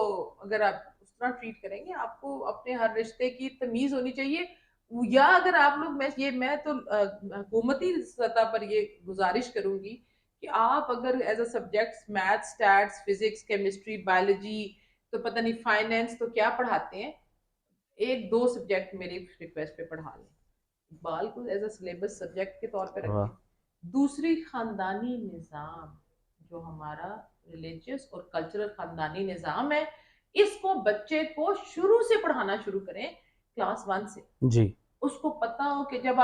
अगर आप उस तरह ट्रीट करेंगे, आपको अपने हर रिश्ते की तमीज होनी चाहिए। या अगर आप लोग, मैं तो हुकूमती सतह पर ये गुजारिश करूंगी कि आप अगर as a subjects math, stats, physics, chemistry, biology, तो पता नहीं फाइनेंस तो क्या पढ़ाते हैं, एक दो सब्जेक्ट मेरी रिक्वेस्ट पे पढ़ा लें। इकबाल को एज अ सिलेबस सब्जेक्ट के तौर पे रखें। वाह। दूसरी, खानदानी निज़ाम, जो हमारा रिलीजियस और कल्चरल खानदानी निज़ाम है, इसको बच्चे को शुरू से पढ़ाना शुरू करें, क्लास 1 से। जी। उसको पता हो कि जब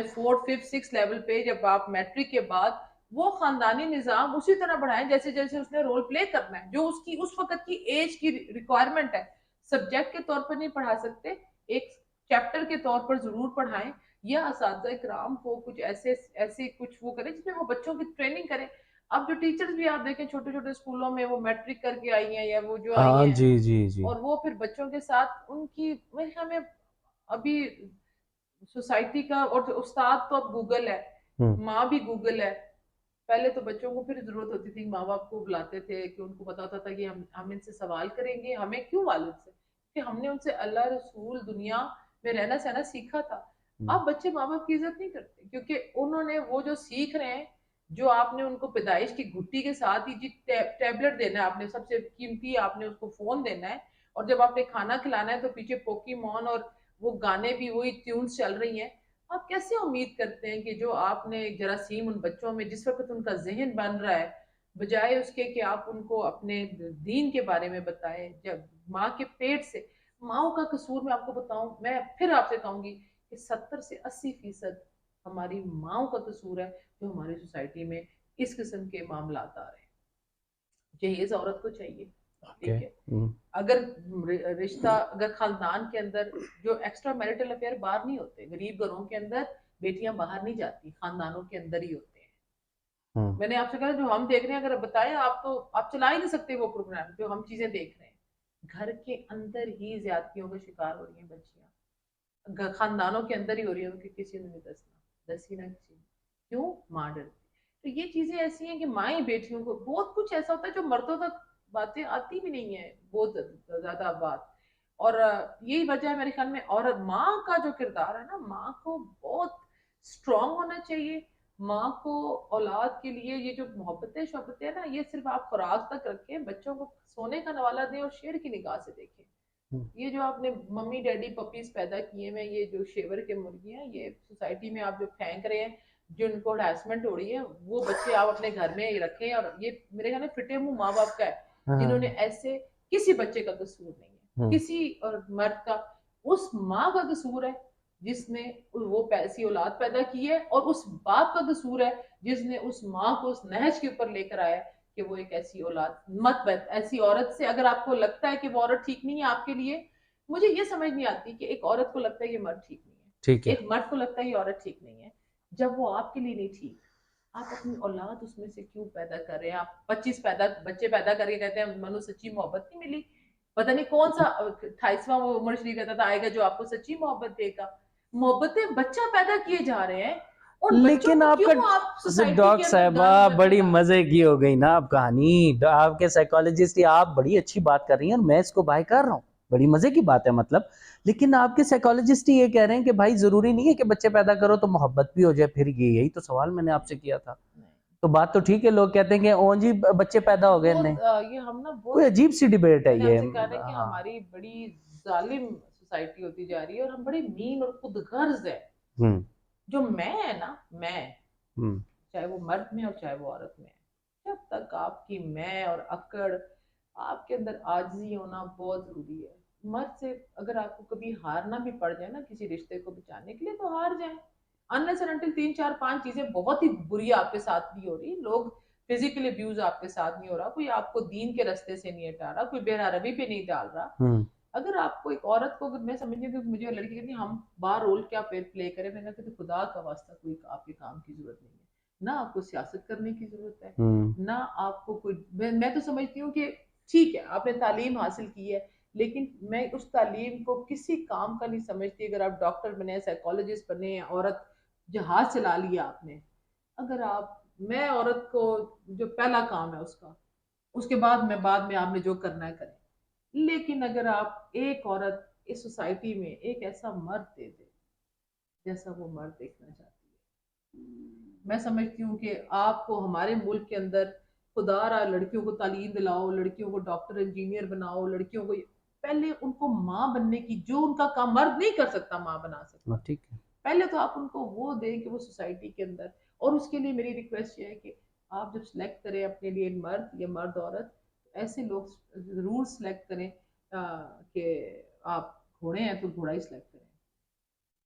4th 5th 6th लेवल पे, जब आप मैट्रिक के बाद, वो खानदानी निज़ाम उसी तरह बढ़ाएं जैसे जैसे उसने रोल प्ले करना है, जो उसकी उस वक्त की एज की रिक्वायरमेंट है। सब्जेक्ट के तौर पर नहीं पढ़ा सकते, एक चैप्टर के तौर पर जरूर पढ़ाएं। या असातिज़ा इकराम को कुछ ऐसे ऐसे कुछ वो करें जिसमें वो बच्चों की ट्रेनिंग करें। अब जो टीचर्स भी आप देखें छोटे छोटे स्कूलों में, वो मैट्रिक करके आई हैं या वो जो आई हाँ हैं, जी जी जी। और वो फिर बच्चों के साथ उनकी, मेरे ख्याल में अभी सोसाइटी का, और उस्ताद तो अब गूगल है, हम्म। माँ भी गूगल है। पहले तो बच्चों को फिर जरूरत होती थी, माँ बाप को बुलाते थे कि उनको पता होता था कि हम इनसे सवाल करेंगे, हमें क्यों वालिद से, कि हमने उनसे अल्लाह रसूल दुनिया में रहना सहना सीखा था। हम्म। अब बच्चे माँ बाप की इज्जत नहीं करते, क्योंकि उन्होंने वो जो सीख रहे हैं, जो आपने उनको पैदाइश की घुट्टी के साथ ही जी टैबलेट देना है, आपने सबसे कीमती, आपने उसको फोन देना है, और जब आपने खाना खिलाना है तो पीछे पोकीमोन और वो गाने भी वही ट्यून्स चल रही हैं। आप कैसे उम्मीद करते हैं कि जो आपने एक जरासीम उन बच्चों में, जिस वक्त उनका जहन बन रहा है, बजाय उसके कि आप उनको अपने दीन के बारे में बताएं, जब माँ के पेट से, माओ का कसूर मैं आपको बताऊं, मैं फिर आपसे कहूंगी कि 70 से 80% हमारी माओ का कसूर है, जो हमारी सोसाइटी में इस किस्म के मामला आ रहे हैं। जहेज औरत को चाहिए, ओके। ठीक है। अगर रिश्ता, अगर खानदान के अंदर जो एक्स्ट्रा मैरिटल अफेयर बाहर नहीं होते, गरीब घरों के अंदर बेटियां बाहर नहीं जाती, खानदानों के अंदर ही होते हैं। हम्म। मैंने आपसे कहा जो हम देख रहे हैं, अगर बताएं आप, तो आप चला ही नहीं सकते वो प्रोग्राम, जो हम चीजें देख रहे हैं। घर के अंदर ही ज्यादतियों का शिकार हो रही हैं बच्चियां, खानदानों के अंदर ही हो रही है, उनके किसी ने नहीं दसना, दस ही ना किसी ने। क्यों? माँ डरती। तो ये चीजें ऐसी हैं कि माए बेटियों को, बहुत कुछ ऐसा होता है जो मर्दों तक बातें आती भी नहीं है, बहुत ज्यादा बात। और यही वजह है मेरे ख्याल में। और माँ का जो किरदार है ना, माँ को बहुत स्ट्रांग होना चाहिए। माँ को औलाद के लिए ये जो मोहब्बतें शोहब्बतें है ना, ये सिर्फ आप खुराक तक रखें, बच्चों को सोने का नवाला दें और शेर की निगाह से देखें। हम्म। ये जो आपने मम्मी डैडी पपीज पैदा किए हुए, ये जो शेवर के मुर्गी हैं, ये सोसाइटी में आप जो फेंक रहे हैं, जो उनको हरासमेंट हो रही है, वो बच्चे आप अपने घर में ही रखें। और ये मेरे ख्याल में फिटे मुंह माँ बाप का है, जिन्होंने हाँ। ऐसे, किसी बच्चे का कसूर नहीं है, हम्म। किसी और मर्द का, उस माँ का कसूर है जिसने वो ऐसी औलाद पैदा की है, और उस बाप का कसूर है जिसने उस माँ को उस नहज के ऊपर लेकर आया कि वो एक ऐसी औलाद मत बैठ, ऐसी औरत से, अगर आपको लगता है कि वो औरत ठीक नहीं है आपके लिए, मुझे ये समझ नहीं आती कि एक औरत को लगता है ये मर्द ठीक नहीं ठीक है, है। एक मर्द को लगता है ये औरत ठीक नहीं है, जब वो आपके लिए नहीं ठीक। आप अपनी औलाद उसमें से क्यों पैदा कर रहे हैं? आप 25 बच्चे पैदा करके कहते हैं मनु सच्ची मोहब्बत नहीं मिली। पता नहीं कौन सा 28वां वो उमर शरीफ कहता था आएगा जो आपको सच्ची मोहब्बत देगा। मोहब्बतें बच्चा पैदा किए जा रहे हैं, उन बच्चों लेकिन को आपका क्यों आप सोसाइटी डॉग के अंदर साहबा गंद करने बड़ी डाल रहे मजे हैं? की हो गई ना आप कहानी। आपके साइकोलॉजिस्ट, आप बड़ी अच्छी बात कर रही हैं और मैं इसको बाय कर रहा हूँ, बड़ी मजे की बात है मतलब। लेकिन आपके साइकोलॉजिस्ट ही ये कह रहे हैं कि भाई जरूरी नहीं है कि बच्चे पैदा करो तो मोहब्बत भी हो जाए, फिर ये यही तो सवाल मैंने आपसे किया था। नहीं, तो बात तो ठीक है, लोग कहते हैं कि ओ जी बच्चे पैदा हो गए, नहीं। बहुत ये हम ना कोई बहुत, अजीब सी डिबेट है मैंने ये। आपसे कहा ना कि हाँ। हमारी बड़ी जालिम सोसाइटी होती जा रही है, और हम बड़े मीन और खुदगर्ज है। हम्म। जो मैं है ना, मैं, हम्म। चाहे वो मर्द में और चाहे वो औरत में है, जब तक आपकी मैं और अकड़, आपके अंदर आजिज़ी होना बहुत जरूरी है। मर्द से अगर आपको कभी हारना भी पड़ जाए ना किसी रिश्ते को बचाने के लिए, तो हार जाए। अनलेस एंड अनटिल 3 4 5 चीजें बहुत ही बुरी आपके साथ नहीं हो रही, लोग फिजिकल अब्यूज आपके साथ नहीं हो रहा, कोई आपको दीन के रास्ते से नहीं हटा रहा, कोई बेरहरवी पे नहीं डाल रहा। हम्म। अगर आपको एक औरत को, अगर मैं समझती हूँ कि मुझे लड़की कहती है हम बाहर रोल क्या प्ले करें, मैंने कहा तो खुदा का वास्ता कोई आपके काम की जरूरत नहीं है। ना आपको सियासत करने की जरूरत है, हम्म। ना आपको कोई, मैं तो समझती हूँ कि ठीक है आपने तालीम हासिल की है, लेकिन मैं उस तालीम को किसी काम का नहीं समझती। अगर आप डॉक्टर बने, साइकोलॉजिस्ट बने, औरत जहाज चला लिया आपने। अगर आप, मैं औरत को जो पहला काम है उसका, उसके बाद में आपने जो करना है करें। लेकिन अगर आप एक औरत इस सोसाइटी में एक ऐसा मर्द दे दे जैसा वो मर्द देखना चाहती है, मैं समझती हूँ कि आपको हमारे मुल्क के अंदर खुदा रहा लड़कियों को तालीम दिलाओ, लड़कियों को डॉक्टर इंजीनियर बनाओ, लड़कियों को पहले उनको माँ बनने की, जो उनका काम मर्द नहीं कर सकता माँ बना सकता। ठीक है। पहले तो आप उनको वो दें कि वो सोसाइटी के अंदर, और उसके लिए मेरी रिक्वेस्ट ये है कि आप जब सिलेक्ट करें अपने लिए मर्द या मर्द औरत, तो ऐसे लोग जरूर सिलेक्ट करें कि आप घोड़े हैं तो घोड़ा ही सिलेक्ट करें,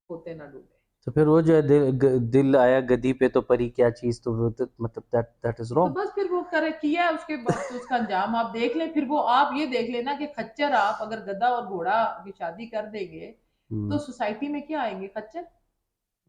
होते ना डूबे। तो फिर वो जो है दिल आया गदी पे तो परी क्या चीज, तो वो मतलब दैट इज तो रॉन्ग। बस फिर वो करे किया है, उसके बाद तो उसका अंजाम आप देख लें। फिर वो आप ये देख लेना कि खच्चर, आप अगर गधा और घोड़ा की शादी कर देंगे तो हम्म। सोसाइटी में क्या आएंगे? खच्चर।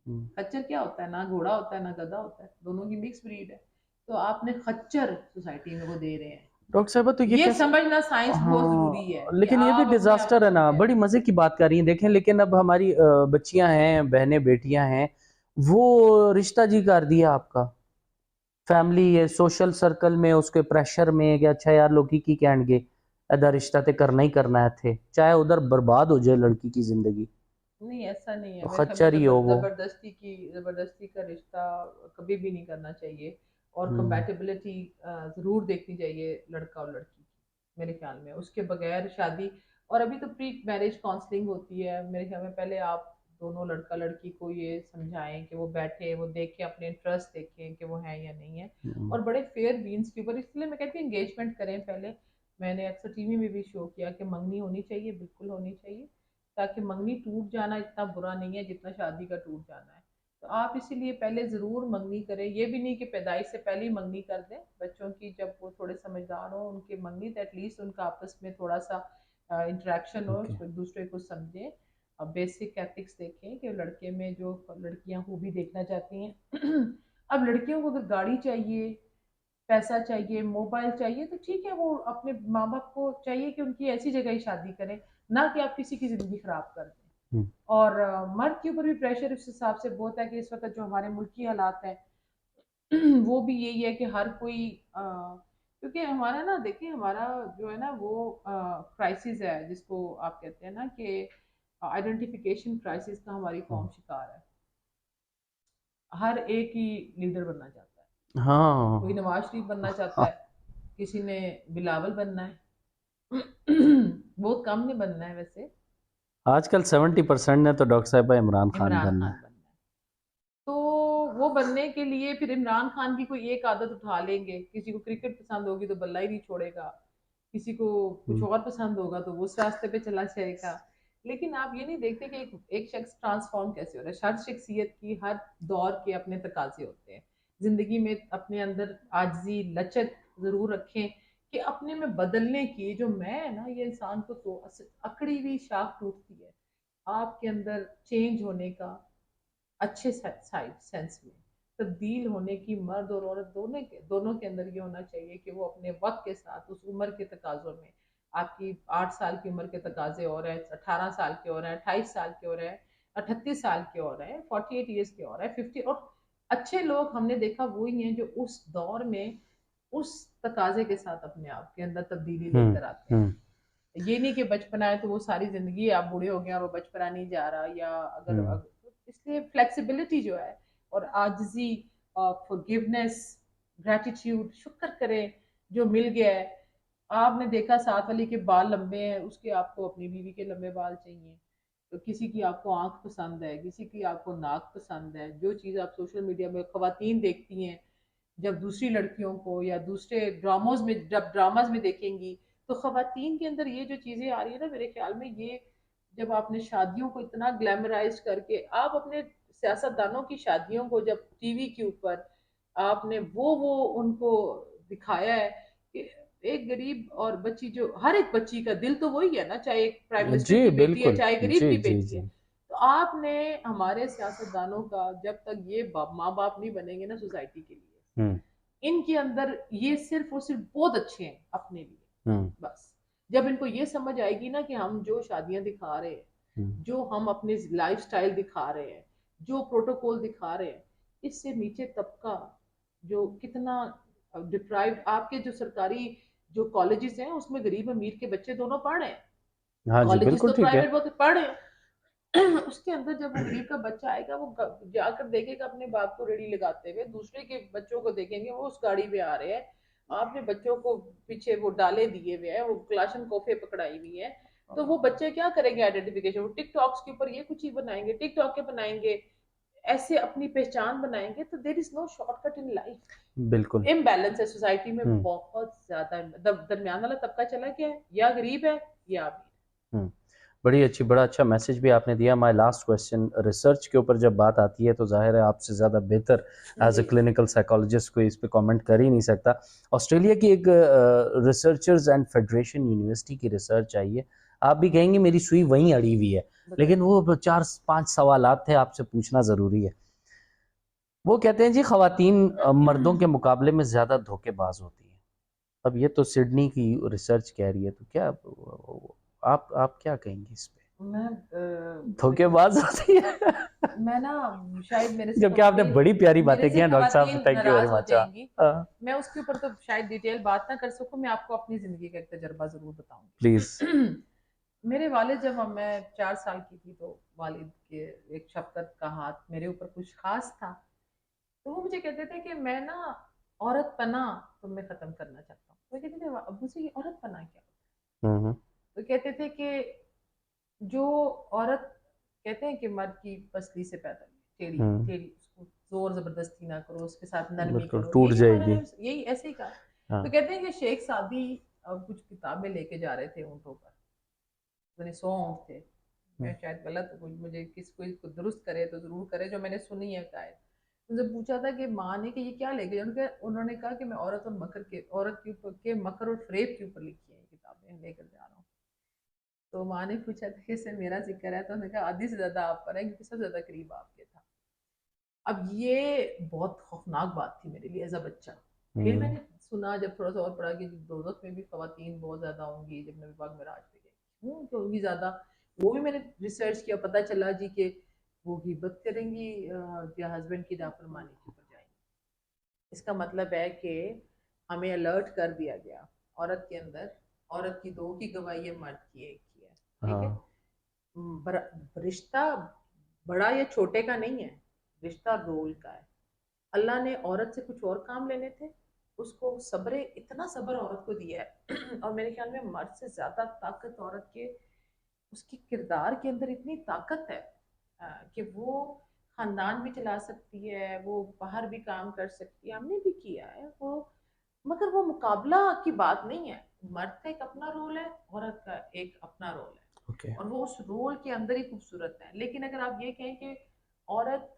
हम्म। खच्चर क्या होता है? ना घोड़ा होता है ना गधा होता है, दोनों की मिक्स ब्रीड है। तो आपने खच्चर सोसाइटी में वो दे रहे हैं। डॉक्टर साहब तो ये ये कैसे। समझना साइंस बहुत जरूरी है हाँ कि लेकिन ये भी आप अपने आप डिजास्टर को है ना, समझें। बड़ी मजे की बात कर रही हैं देखें, लेकिन अब हमारी बच्चियां हैं, बहनें बेटियां हैं, वो रिश्ता जी कर दिया आपका फैमिली ये सोशल सर्कल में, उसके प्रेशर में कि अच्छा यार लोग की कहेंगे, अदा रिश्ता ते करना ही करना है थे, चाहे उधर बर्बाद हो जाए लड़की की जिंदगी, नहीं, ऐसा नहीं है तो मेरे ख्याल में। खच्चर ही हो वो। जबरदस्ती का रिश्ता कभी भी नहीं करना चाहिए। और हम्म। कंपैटिबिलिटी जरूर देखनी चाहिए लड़का और लड़की की, मेरे ख्याल में उसके बगैर शादी। और अभी तो प्री मैरिज काउंसलिंग होती है मेरे ख्याल में। पहले आप दोनों लड़का लड़की को ये समझाएं कि वो बैठे, वो देखें, अपने इंटरेस्ट देखें कि वो है या नहीं है। हम्म। और बड़े फेयर मीन्स के ऊपर, इसलिए मैं कहती हूँ एंगेजमेंट करें पहले। मैंने अक्सर टीवी में भी शो किया कि मंगनी होनी चाहिए, बिल्कुल होनी चाहिए, ताकि मंगनी टूट जाना इतना बुरा नहीं है जितना शादी का टूट जाना है। तो आप इसीलिए पहले ज़रूर मंगनी करें। ये भी नहीं कि पैदाइश से पहले ही मंगनी कर दें बच्चों की, जब वो थोड़े समझदार हो उनकी मंगनी, तो एटलीस्ट उनका आपस में थोड़ा सा इंटरेक्शन हो, ओके। एक दूसरे को समझें। अब बेसिक एथिक्स देखें कि लड़के में जो लड़कियां खूबी देखना चाहती हैं अब लड़कियों को अगर गाड़ी चाहिए, पैसा चाहिए, मोबाइल चाहिए, तो ठीक है, वो अपने माँ बाप को चाहिए कि उनकी ऐसी जगह ही शादी करें, ना कि आप किसी की जिंदगी खराब कर दें। हम्म। और मर्द के ऊपर भी प्रेशर इस हिसाब से बहुत है कि इस वक्त जो हमारे मुल्क की हालात है वो भी यही है कि हर कोई क्योंकि हमारा ना, देखिए हमारा जो है ना वो क्राइसिस है जिसको आप कहते हैं ना कि आइडेंटिफिकेशन क्राइसिस का हमारी कौम शिकार है। हर एक ही लीडर बनना चाहता है। कोई हाँ। नवाज शरीफ बनना चाहता है, किसी ने बिलावल बनना है बहुत कम ने बनना है वैसे। आजकल 70% ने तो डॉक्टर साहब इमरान खान इमरान बनना खान है। बनना है। तो वो बनने के लिए फिर इमरान खान की कोई एक आदत उठा लेंगे। किसी को क्रिकेट पसंद होगी तो बल्ला ही नहीं छोड़ेगा, किसी को कुछ हम्म। और पसंद होगा तो वो उस रास्ते पे चला जाएगा। लेकिन आप ये नहीं देखते कि एक शख्स ट्रांसफॉर्म कैसे हो रहा है। हर शख्सियत की हर दौर के अपने तकाजे होते हैं। जिंदगी में अपने अंदर आजिज़ी लचक जरूर रखें कि अपने में बदलने की जो मैं है ना, ये इंसान को तो अकड़ी हुई शाख टूटती है। आपके अंदर चेंज होने का, अच्छे साइड सेंस में तब्दील होने की, मर्द और औरत दोनों के अंदर ये होना चाहिए कि वो अपने वक्त के साथ उस उम्र के तकाजों में, आपकी 8 साल की उम्र के तकाजे और है, 18 साल के और है, 28 साल के और है, 38 साल के और है, 48 ईयर्स के और है, 50। और अच्छे लोग हमने देखा वही हैं जो उस दौर में उस तकाजे के साथ अपने आप के अंदर तब्दीली हम्म। लेकर आते हैं। हम्म। ये नहीं कि बचपना है तो वो सारी जिंदगी आप बूढ़े हो गए और वो बचपना नहीं जा रहा, या हम्म। इसलिए फ्लेक्सिबिलिटी जो है और आजिज़ी, फॉरगिवनेस, ग्रैटिट्यूड, शुक्र करें जो मिल गया है। आपने देखा साथ वाली के बाल लंबे हैं, उसके आपको अपनी बीवी के लंबे बाल चाहिए। तो किसी की आपको आंख पसंद है, किसी की आपको नाक पसंद है। जो चीज़ आप सोशल मीडिया में खवातीन देखती हैं, जब दूसरी लड़कियों को या दूसरे ड्रामोज में, जब ड्रामाज में देखेंगी, तो खवातीन के अंदर ये जो चीज़ें आ रही है ना, मेरे ख्याल में ये, जब आपने शादियों को इतना ग्लैमराइज करके, आप अपने सियासतदानों की शादियों को जब टीवी के ऊपर आपने वो उनको दिखाया है कि एक गरीब और बच्ची, जो हर एक बच्ची का दिल तो वही है ना, चाहे एक प्राइम मिनिस्टर जी की बेटी है बिल्कुल। चाहे गरीब जी की जी बेटी है। जी। तो आपने, हमारे सियासतदानों का जब तक ये माँ बाप नहीं बनेंगे ना सोसाइटी के लिए, हम्म। इनके अंदर ये सिर्फ और सिर्फ बहुत अच्छे हैं अपने लिए। हम्म। बस जब इनको ये समझ आएगी ना कि हम जो शादियां दिखा रहे हैं, हम्म। जो हम अपने लाइफ स्टाइल दिखा रहे हैं, जो प्रोटोकॉल दिखा रहे हैं, इससे नीचे तबका जो कितना डिप्राइव्ड, आपके जो सरकारी जो कॉलेजेस हैं उसमें गरीब अमीर के बच्चे दोनों पढ़ रहे हैं, हाँ जी, कॉलेजेस बिल्कुल तो ठीक है। प्राइवेट बहुत पढ़ रहे हैं। उसके अंदर जब वो गरीब का बच्चा आएगा, वो जाकर देखेगा अपने बाप को रेडी लगाते हुए, दूसरे के बच्चों को देखेंगे वो उस गाड़ी पे आ रहे हैं, आपने बच्चों को पीछे वो डाले दिए हुए हैं, वो क्लाशन कोफे पकड़ाई हुई है, तो वो बच्चे क्या करेंगे आइडेंटिफिकेशन, वो टिकटॉक्स के ऊपर ये कुछ ही बनाएंगे, टिकटॉक के बनाएंगे, ऐसे अपनी पहचान बनाएंगे, तो there is no shortcut in life. बिल्कुल। इम्बैलेंस है सोसाइटी में हम्म। बहुत ज्यादा, दरमियान वाला तबका चला गया है, या गरीब है या अमीर। हम्म। बड़ा अच्छा मैसेज भी आपने दिया। माय लास्ट क्वेश्चन, रिसर्च के ऊपर जब बात आती है तो जाहिर है आपसे ज़्यादा बेहतर एज जी अ क्लिनिकल साइकोलॉजिस्ट कोई इस पे कमेंट कर ही नहीं सकता। ऑस्ट्रेलिया की एक रिसर्चर्स एंड फेडरेशन यूनिवर्सिटी की रिसर्च आई है, आप भी कहेंगे मेरी सुई वहीं अड़ी हुई है, लेकिन बताइए। वो 4-5 सवालात थे आपसे पूछना ज़रूरी है। वो कहते हैं जी ख़वातीन मर्दों के मुकाबले में ज़्यादा धोखेबाज होती हैं। अब ये तो सिडनी की रिसर्च कह रही है, तो क्या आप क्या कहेंगी इस पे? मैं धोखेबाज होती है। मैं ना, शायद मेरे से जबकि आपने खवातीन बड़ी प्यारी मेरे बातें की से हैं डॉक्टर साहब, खवातीन थैंक यू वेरी नाराज हो मच। जाएंगी, मैं उसके ऊपर तो शायद डिटेल बात ना कर सकूं, मैं आपको अपनी जिंदगी का एक तजर्बा जरूर प्लीज। बताऊंगी। मेरे वालिद, जब मैं 4 साल की थी, तो वालिद के एक शफकत का हाथ मेरे ऊपर कुछ खास था, तो वो मुझे कहते थे कि मैं ना औरत पना तुम्हें खत्म करना चाहता हूँ। तो कहते थे अब्बू से, ये औरत पना क्या होता हम्म। है? तो कहते थे कि जो औरत, कहते हैं कि मर्द की पसली से पैदा हुई, टेढ़ी हम्म। टेढ़ी, उसको जोर जबरदस्ती ना करो, उसके साथ नरमी बिल्कुल करो, टूट यही हमारा जाएगी। है, यही ऐसे ही कहा। तो हाँ। कहते हैं कि शेख सादी कुछ किताबें लेके जा रहे थे ऊँटों पर, मैंने 100 ऊँट थे, मैं हम्म। शायद गलत हूँ, मुझे किस कोई को दुरुस्त करे तो जरूर करे, जो मैंने सुनी है शायद। उनसे पूछा था कि माँ ने कि ये क्या लेके जाए, उन्होंने कहा कि मैं औरत के ऊपर के मकर और फरेब के ऊपर लिखी है ये किताबें लेकर जा रहा हूँ। तो माँ ने पूछा था कि इससे मेरा जिक्र है, तो उन्होंने कहा आधी से ज्यादा आप पर है, क्योंकि सबसे ज्यादा करीब आपके था। अब ये बहुत खौफनाक बात थी मेरे लिए एज अ बच्चा। फिर हम्म। मैंने सुना, जब थोड़ा सा और पढ़ा, कि दोजख में भी खवातीन बहुत ज्यादा होंगी, जब नबी पाक मेराज पे गए, क्यों क्यों होंगी ज्यादा, वो भी मैंने रिसर्च किया, पता चला जी कि वो गिबत करेंगी या हस्बैंड की नाफरमानी के ऊपर जाएंगी। इसका मतलब है कि हमें अलर्ट कर दिया गया, औरत के अंदर, औरत की दो की गवाही है, मर्द की एक की है, ठीक है। हाँ। रिश्ता बड़ा या छोटे का नहीं है, रिश्ता रोल का है। अल्लाह ने औरत से कुछ और काम लेने थे, उसको सब्र, इतना सब्र औरत को दिया है। और मेरे ख्याल में मर्द से ज्यादा ताकत औरत के, उसके किरदार के अंदर इतनी ताकत है कि वो खानदान भी चला सकती है, वो बाहर भी काम कर सकती है, हमने भी किया है वो। मगर वो मुकाबला की बात नहीं है, मर्द का एक अपना रोल है, औरत का एक अपना रोल है, ओके। और वो उस रोल के अंदर ही खूबसूरत है। लेकिन अगर आप ये कहें कि औरत,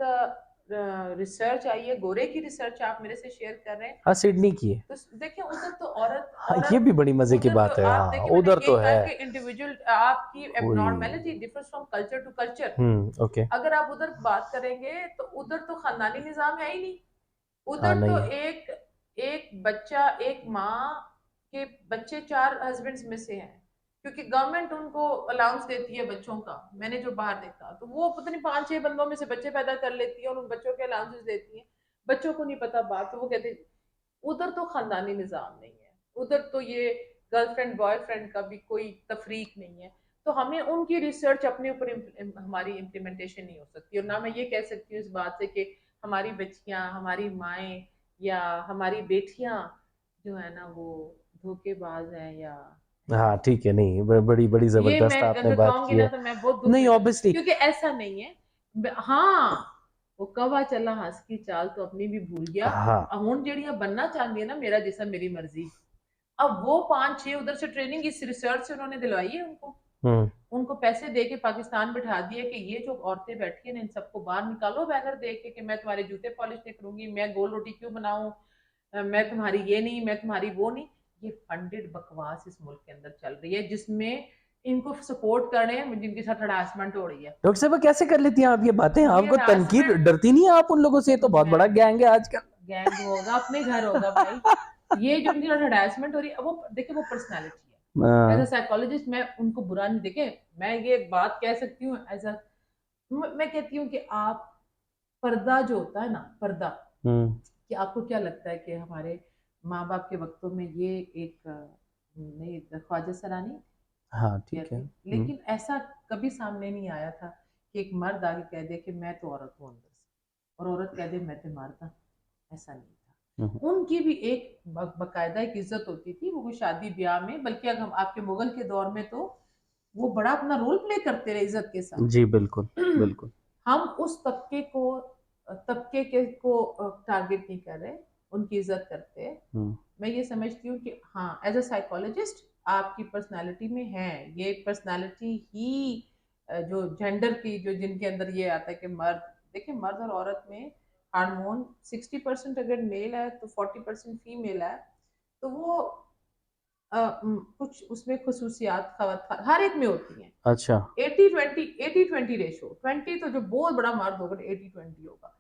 रिसर्च आई है, गोरे की रिसर्च आप मेरे से शेयर कर रहे हैं, हाँ, सिडनी की है। तो देखिए उधर तो औरत हाँ, ये औरत भी बड़ी मजे की उधर तो बात है। आप हाँ, देखिए, मैंने उधर ये तो कहा है कि इंडिविजुअल आपकी कोई। Abnormality differs from culture to culture. Okay. अगर आप उधर बात करेंगे तो उधर तो खानदानी निजाम है ही नहीं। हाँ, उधर तो नहीं है। एक एक बच्चा, एक माँ के बच्चे 4 हस्बैंड्स में से हैं, क्योंकि गवर्नमेंट उनको अलाउंस देती है बच्चों का। मैंने जो बाहर देखा, तो वो पता नहीं 5-6 बंदों में से बच्चे पैदा कर लेती है और उन बच्चों के अलाउंसेस देती है, बच्चों को नहीं पता बात, तो वो कहते हैं। उधर तो खानदानी निजाम नहीं है, उधर तो ये गर्लफ्रेंड बॉयफ्रेंड का भी कोई तफरीक नहीं है। तो हमें उनकी रिसर्च अपने ऊपर हमारी इम्प्लीमेंटेशन नहीं हो सकती, और ना मैं ये कह सकती हूँ इस बात से कि हमारी बच्चियां, हमारी माएँ या हमारी बेटियां जो है ना वो धोखेबाज हैं या है। हाँ ठीक है, नहीं बड़ी बड़ी ये मैं जबरदस्त आपने अगर बात कहूंगी की ना है। तो मैं बहुत दुख नहीं, में रहूं, ऑब्वियसली। क्योंकि ऐसा नहीं है। हाँ, वो कवा चला हंस की चाल तो अपनी भी भूल गया। हाँ। ਹੁਣ ਜਿਹੜੀਆਂ बनना चाहती है ना, मेरा जिसम मेरी मर्जी, अब वो 5-6 उधर से ट्रेनिंग इस रिसर्च से उन्होंने दिलवाई है उनको। हम्म। उनको पैसे दे के पाकिस्तान बिठा दिया कि ये जो औरतें बैठी हैं इन सबको बाहर निकालो, बैनर दे के कि मैं तुम्हारे जूते पॉलिश नहीं करूंगी, मैं गोल रोटी क्यों बनाऊं, मैं तुम्हारी ये नहीं, मैं तुम्हारी वो नहीं। ये फंडेड बकवास इस मुल्क के अंदर चल रही है, जिसमें इनको सपोर्ट कर रहे हैं जिनके साथ हरासमेंट हो रही है। डॉक्टर साहब कैसे कर लेती हैं आप ये बातें? ये आपको तनकीद हरासमेंट, डरती नहीं है आप उन लोगों से? ये तो बहुत मैं बड़ा गैंग है आजकल। गैंग होगा अपने घर होगा भाई। ये जो इनकी हरासमेंट हो रही है, वो देखिए वो पर्सनालिटी है। एज अ हाँ। साइकोलॉजिस्ट मैं उनको बुरा नहीं, देखे मैं ये बात कह सकती हूँ एज अ, मैं कहती हूँ कि आप पर्दा जो होता है ना, पर्दा, हम्म। कि आपको क्या लगता है कि हमारे माँ बाप के वक्तों में ये एक नहीं, ख्वाजा सरानी हाँ या ठीक है। थी, लेकिन ऐसा कभी सामने नहीं आया था कि एक मर्द आगे कह दे कि मैं तो औरत हूँ अंदर से, और औरत कह दे मैं तो मर्द हूँ। ऐसा नहीं हम्म। था। उनकी भी एक बकायदा एक इज्जत होती थी, वो कोई शादी ब्याह में, बल्कि अगर हम आपके मुगल के दौर में तो वो बड़ा अपना रोल प्ले करते रहे इज्जत के जी साथ। बिल्कुल बिल्कुल। हम उस तबके के को टारगेट नहीं कर रहे, उनकी इज्जत करते हैं। हम्म। मैं ये समझती हूँ कि हाँ, एज अ साइकोलॉजिस्ट आपकी पर्सनालिटी में है ये पर्सनालिटी ही, जो जेंडर की, जो जिनके अंदर ये आता है कि मर्द, देखिए मर्द और औरत में हार्मोन 60% अगर मेल है तो 40% फीमेल है, तो वो कुछ उसमें खसूसियात हर एक में होती हैं। अच्छा। 80-20 रेशो, 20 तो जो बहुत बड़ा मर्द होगा 80-20 होगा,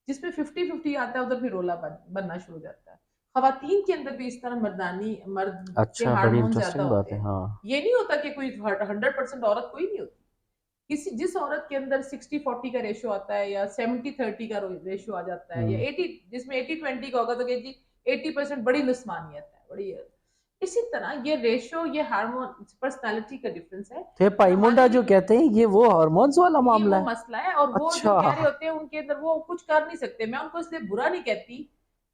जिसमें 50-50 आता है उधर भी रोला बनना शुरू हो जाता है। खवातीन के अंदर भी इस तरह मर्द के अच्छा, बड़ी हार्मोन ज्यादा इंटरेस्टिंग बात होते है, हैं। हाँ। ये नहीं होता कि कोई 100% औरत कोई नहीं होती। किसी जिस औरत के अंदर 60-40 का रेशो आता है, या 70-30 का रेशो आ जाता है, या हम्म। 80, जिसमें 80-20 का होगा तो जी 80% बड़ी नुस्मानियत है, बड़ी है। इसी तरह ये रेशो, ये हार्मोन पर्सनालिटी का डिफरेंस है। तो ये पाइमुंडा जमाने जो की, कहते हैं ये वो हार्मोन्स वाला ये मामला वो है? मसला है, और वो जो अच्छा। कह रहे होते हैं उनके अंदर वो कुछ कर नहीं सकते। मैं उनको इसलिए बुरा नहीं कहती,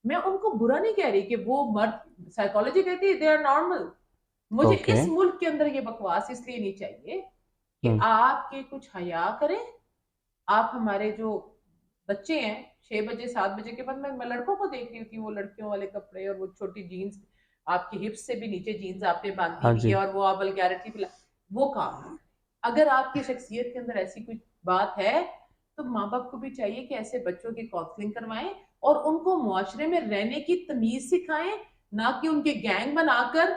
मैं उनको बुरा नहीं कह रही कि वो मर्द, साइकोलॉजी कहती है दे आर नॉर्मल। मुझे ओके। इस मुल्क के अंदर ये बकवास इसलिए नहीं चाहिए कि हम्म। आपके कुछ हया करें। आप हमारे जो बच्चे हैं, 6 बजे 7 बजे के बाद मैं लड़कों को देख रही थी, वो लड़कियों वाले कपड़े और वो छोटी जीन्स, आपकी हिप्स से भी नीचे जीन्स आपने बांधी हाँ हुई है, जी। और वो आप वल्गैरिटी फैला, वो काम है। अगर आपकी शख्सियत के अंदर ऐसी कोई बात है, तो माँ बाप को भी चाहिए कि ऐसे बच्चों की काउंसलिंग करवाएं, और उनको मुआशरे में रहने की तमीज सिखाएं, ना कि उनके गैंग बनाकर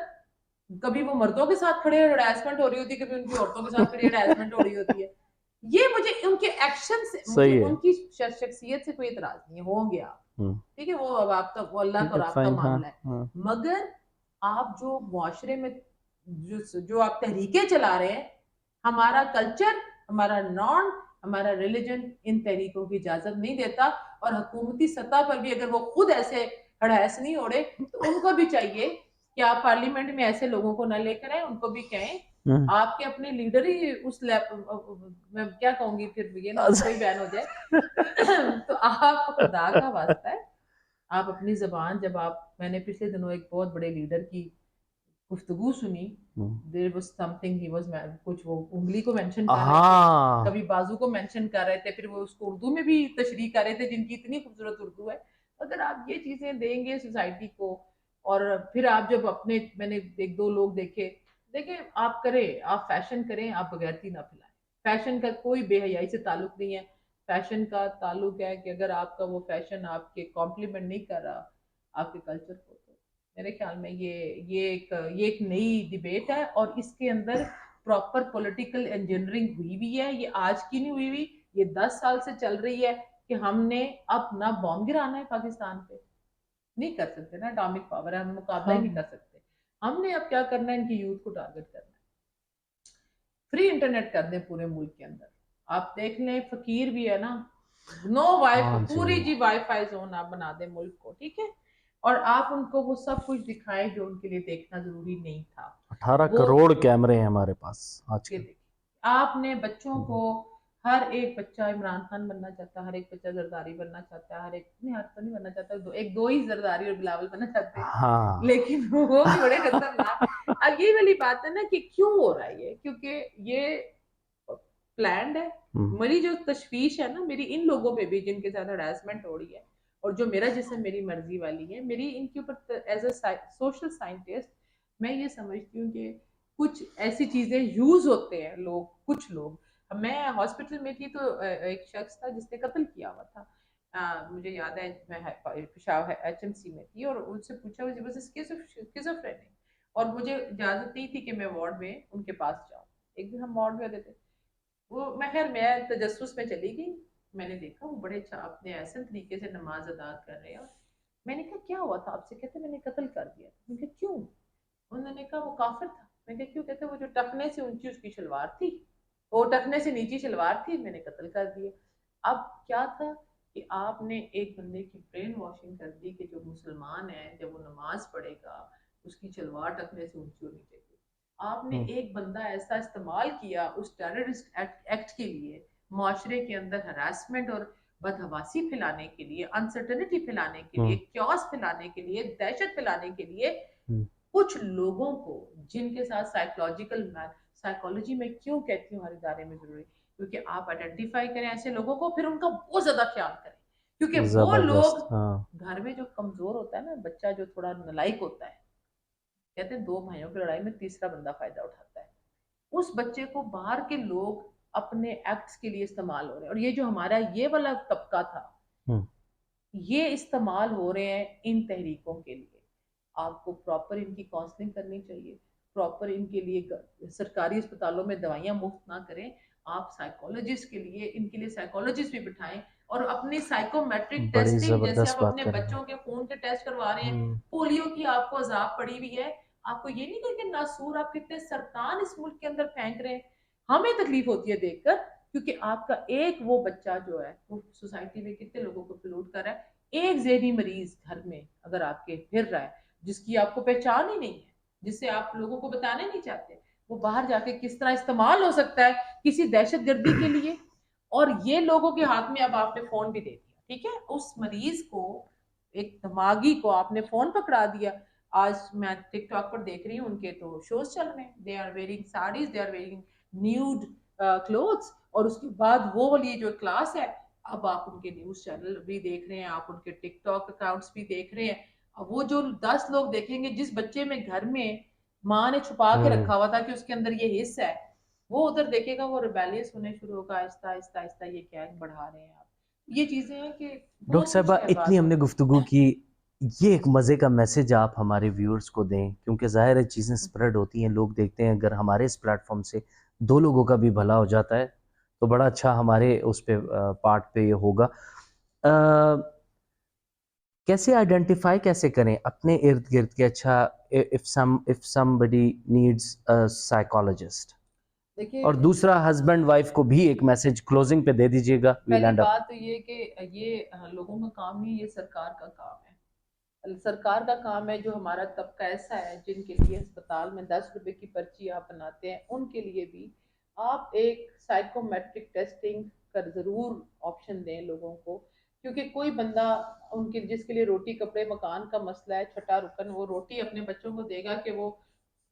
कभी वो मर्दों के साथ खड़े हरासमेंट हो रही होती है, कभी उनकी औरतों के साथ खड़ी हरासमेंट हो रही होती है। ये मुझे उनके एक्शन से, मुझे सही है। उनकी शख्सियत से कोई इतराज नहीं है, होंगे आप, हम्म। ठीक है, वो अब आपका, वो अल्लाह का ठीक है, और आपका फाइन, हाँ। मामला है। हाँ। मगर आप जो मुआशरे में जो आप तहरीकें चला रहे हैं, हमारा कल्चर, हमारा नॉर्म, हमारा रिलीजन इन तहरीकों की इजाजत नहीं देता। और हुकूमती सतह पर भी अगर वो खुद ऐसे हड़ास नहीं ओढ़े, तो उनको भी चाहिए कि आप पार्लियामेंट में ऐसे लोगों को ना लेकर आए, उनको भी कहें हम्म। आपके अपने लीडर ही उस मैं क्या कहूंगी, फिर ये ना उनको ही बैन हो जाए। तो आप खुदा का वास्ता है, आप अपनी जबान, जब आप, मैंने पिछले दिनों एक बहुत बड़े लीडर की गुफ्तगू सुनी, hmm. There was something he was, कुछ वो उंगली को मेंशन कर रहे थे, हाँ। कभी बाजू को मेंशन कर रहे थे, फिर वो उसको उर्दू में भी तशरीह कर रहे थे, जिनकी इतनी खूबसूरत उर्दू है। अगर आप ये चीजें देंगे सोसाइटी को, और फिर आप जब अपने, मैंने एक दो लोग देखे, देखें आप करें, आप फैशन करें, आप बगैरती ना फैलाएं। फैशन का कोई बेहयाई से ताल्लुक नहीं है। फैशन का ताल्लुक है कि अगर आपका वो फैशन आपके कॉम्प्लीमेंट नहीं कर रहा आपके कल्चर को, तो मेरे ख्याल में ये एक नई डिबेट है, और इसके अंदर प्रॉपर पॉलिटिकल इंजीनियरिंग हुई हुई है। ये आज की नहीं हुई हुई, ये 10 साल से चल रही है कि हमने अपना बॉम्ब गिराना है पाकिस्तान पे। नहीं कर सकते ना, एटॉमिक पावर है, हम मुकाबला ही नहीं हाँ। कर सकते। हमने अब क्या करना है, इनकी यूथ को टारगेट करना है, फ्री इंटरनेट कर दें पूरे मुल्क के अंदर। आप देख लें, फकीर भी है ना, नो वाईफाई, हाँ जी। पूरी जी वाईफाई जोन आप बना दें मुल्क को, ठीक है, और आप उनको वो सब कुछ दिखाएं जो उनके लिए देखना जरूरी नहीं था। 18 करोड़ वो कैमरे हैं हमारे पास ये आजकल। देखिए, आपने बच्चों को, हम्म। हर एक बच्चा इमरान खान बनना चाहता है, हर एक बच्चा जरदारी बनना चाहता है, हर एक नहीं, हर तो नहीं बनना चाहता, दो ही जरदारी और बिलावल बनना चाहते हैं, हाँ। लेकिन वो भी बड़े खतरनाक। अब ये वाली बात है ना कि क्यों हो रहा है ये, क्योंकि ये प्लान्ड है। हम्म। मेरी जो तशवीश है ना, मेरी इन लोगों पे भी जिनके साथ हरासमेंट हो रही है, और जो मेरा जिसम मेरी मर्जी वाली है, मेरी इनके ऊपर एज अ सोशल साइंटिस्ट मैं ये समझती हूँ कि कुछ ऐसी चीजें यूज होते हैं, लोग, कुछ लोग। मैं हॉस्पिटल में थी तो एक शख्स था जिसने कत्ल किया हुआ था। मुझे याद है, मैं पेशावर HMC में थी, और उनसे पूछा, स्किज़ोफ्रेनिक, और मुझे इजाजत नहीं थी कि मैं वार्ड में उनके पास जाऊँ। एक दिन हम वार्ड में होते थे, वो मैं तजस्सुस में चली गई। मैंने देखा वो बड़े अच्छा अपने ऐसे तरीके से नमाज अदा कर रहे हैं, और मैंने कहा क्या हुआ था आपसे, कहते मैंने कत्ल कर दिया। मैंने कहा क्यों? उन्होंने कहा वो काफिर था। मैंने कहा क्यों? कहते वो जो टखने से ऊंची उसकी शलवार थी, वो टखने से नीची शलवार थी, मैंने कत्ल कर दिया। अब क्या था, कि आपने एक बंदे की ब्रेन वॉशिंग कर दी कि जो मुसलमान है जब वो नमाज पढ़ेगा उसकी चलवार टखने से ऊंची होनी चाहिए। आपने हम्म, एक बंदा ऐसा इस्तेमाल किया उस टेररिस्ट एक्ट के लिए, माशरे के अंदर हरासमेंट और बदहवासी फैलाने के लिए, अनसर्टेनिटी फैलाने के लिए, हम्म, क्योस फैलाने के लिए, दहशत फैलाने के लिए। हम्म, कुछ लोगों को जिनके साथ साइकोलॉजिकल मैन, साइकोलॉजी में क्यों कहती हूँ हर इदारे में जरूरी, क्योंकि आप आइडेंटिफाई करें ऐसे लोगों को, फिर उनका बहुत ज्यादा ख्याल करें, क्योंकि वो जबरदस्त, लोग हाँ। घर में जो कमजोर होता है ना बच्चा, जो थोड़ा नलायक होता है, कहते हैं दो भाइयों की लड़ाई में तीसरा बंदा फायदा उठाता है, उस बच्चे को बाहर के लोग अपने एक्ट्स के लिए इस्तेमाल हो रहे हैं। और ये जो हमारा ये वाला तबका था, हम्म, ये इस्तेमाल हो रहे हैं इन तहरीकों के लिए। आपको प्रॉपर इनकी काउंसलिंग करनी चाहिए, प्रॉपर इनके लिए सरकारी अस्पतालों में दवाइयां मुफ्त ना करें, आप साइकोलॉजिस्ट के लिए, इनके लिए साइकोलॉजिस्ट भी बिठाएं। और अपनी साइकोमेट्रिक बड़ी टेस्टिंग, जैसे जबरदस्त आप बात अपने करें। बच्चों के खून के टेस्ट करवा रहे हैं, हम्म, पोलियो की आपको अजाब पड़ी हुई है, आपको ये नहीं करके नासूर आप कितने सरतान इस मुल्क के अंदर फेंक रहे हैं, हमें तकलीफ होती है देखकर, क्योंकि आपका एक वो बच्चा जो है वो सोसाइटी में कितने लोगों को पोल्यूट कर रहा है। एक जहनी मरीज घर में अगर आपके फिर रहा है, जिसकी आपको पहचान ही नहीं है, जिसे आप लोगों को बताने नहीं चाहते, वो बाहर जाके किस तरह इस्तेमाल हो सकता है किसी दहशत गर्दी के लिए। और ये लोगों के हाथ में अब आपने फोन भी दे दिया, ठीक है, उस मरीज को, एक दिमागी को आपने फोन पकड़ा दिया। आज मैं टिकटॉक पर देख रही हूँ, उनके तो शोज चल रहे हैं, they are wearing saris, they are wearing nude clothes, और उसके बाद वो वाली जो क्लास है, अब आप उनके न्यूज चैनल भी देख रहे हैं, आप उनके टिकटॉक अकाउंट्स भी देख रहे हैं। अब वो जो 10 लोग देखेंगे जिस बच्चे में घर में माँ ने छुपा के हम्म। रखा हुआ था कि उसके अंदर ये हिस्सा है, वो उधर देखेगा, वो रिबेलियस होने शुरू होगा, आहिस्ता आहिस्ता आहिस्ता ये गैंग बढ़ा रहे हैं आप। ये चीजें हैं कि डॉक्टर बहुत कुछ साहबा, है इतनी बात हमने होने को। गुफ्तगू की, ये एक मज़े का मैसेज आप हमारे व्यूअर्स को दें, क्योंकि ज़ाहिर है चीज़ें स्प्रेड होती हैं, लोग देखते हैं, अगर हमारे इस प्लेटफॉर्म से दो लोगों का भी भला हो जाता है तो बड़ा अच्छा हमारे उस पे पार्ट पे ये होगा। कैसे आइडेंटिफाई कैसे करें अपने इर्द गिर्द के, अच्छा, if somebody needs a psychologist. और देखिए, दूसरा, हस्बैंड वाइफ को भी एक मैसेज क्लोजिंग पे दे दीजिएगा, वील पहली एंड अप। बात तो ये कि ये लोगों का काम नहीं, ये सरकार का काम है। सरकार का काम है, जो हमारा तबका ऐसा है जिनके लिए अस्पताल में 10 रुपए की पर्ची आप बनाते हैं, उनके लिए भी आप एक साइकोमेट्रिक टेस्टिंग का जरूर ऑप्शन दें लोगों को। क्योंकि कोई बंदा उनके जिसके लिए रोटी कपड़े मकान का मसला है, छठा रुकन, वो रोटी अपने बच्चों को देगा कि वो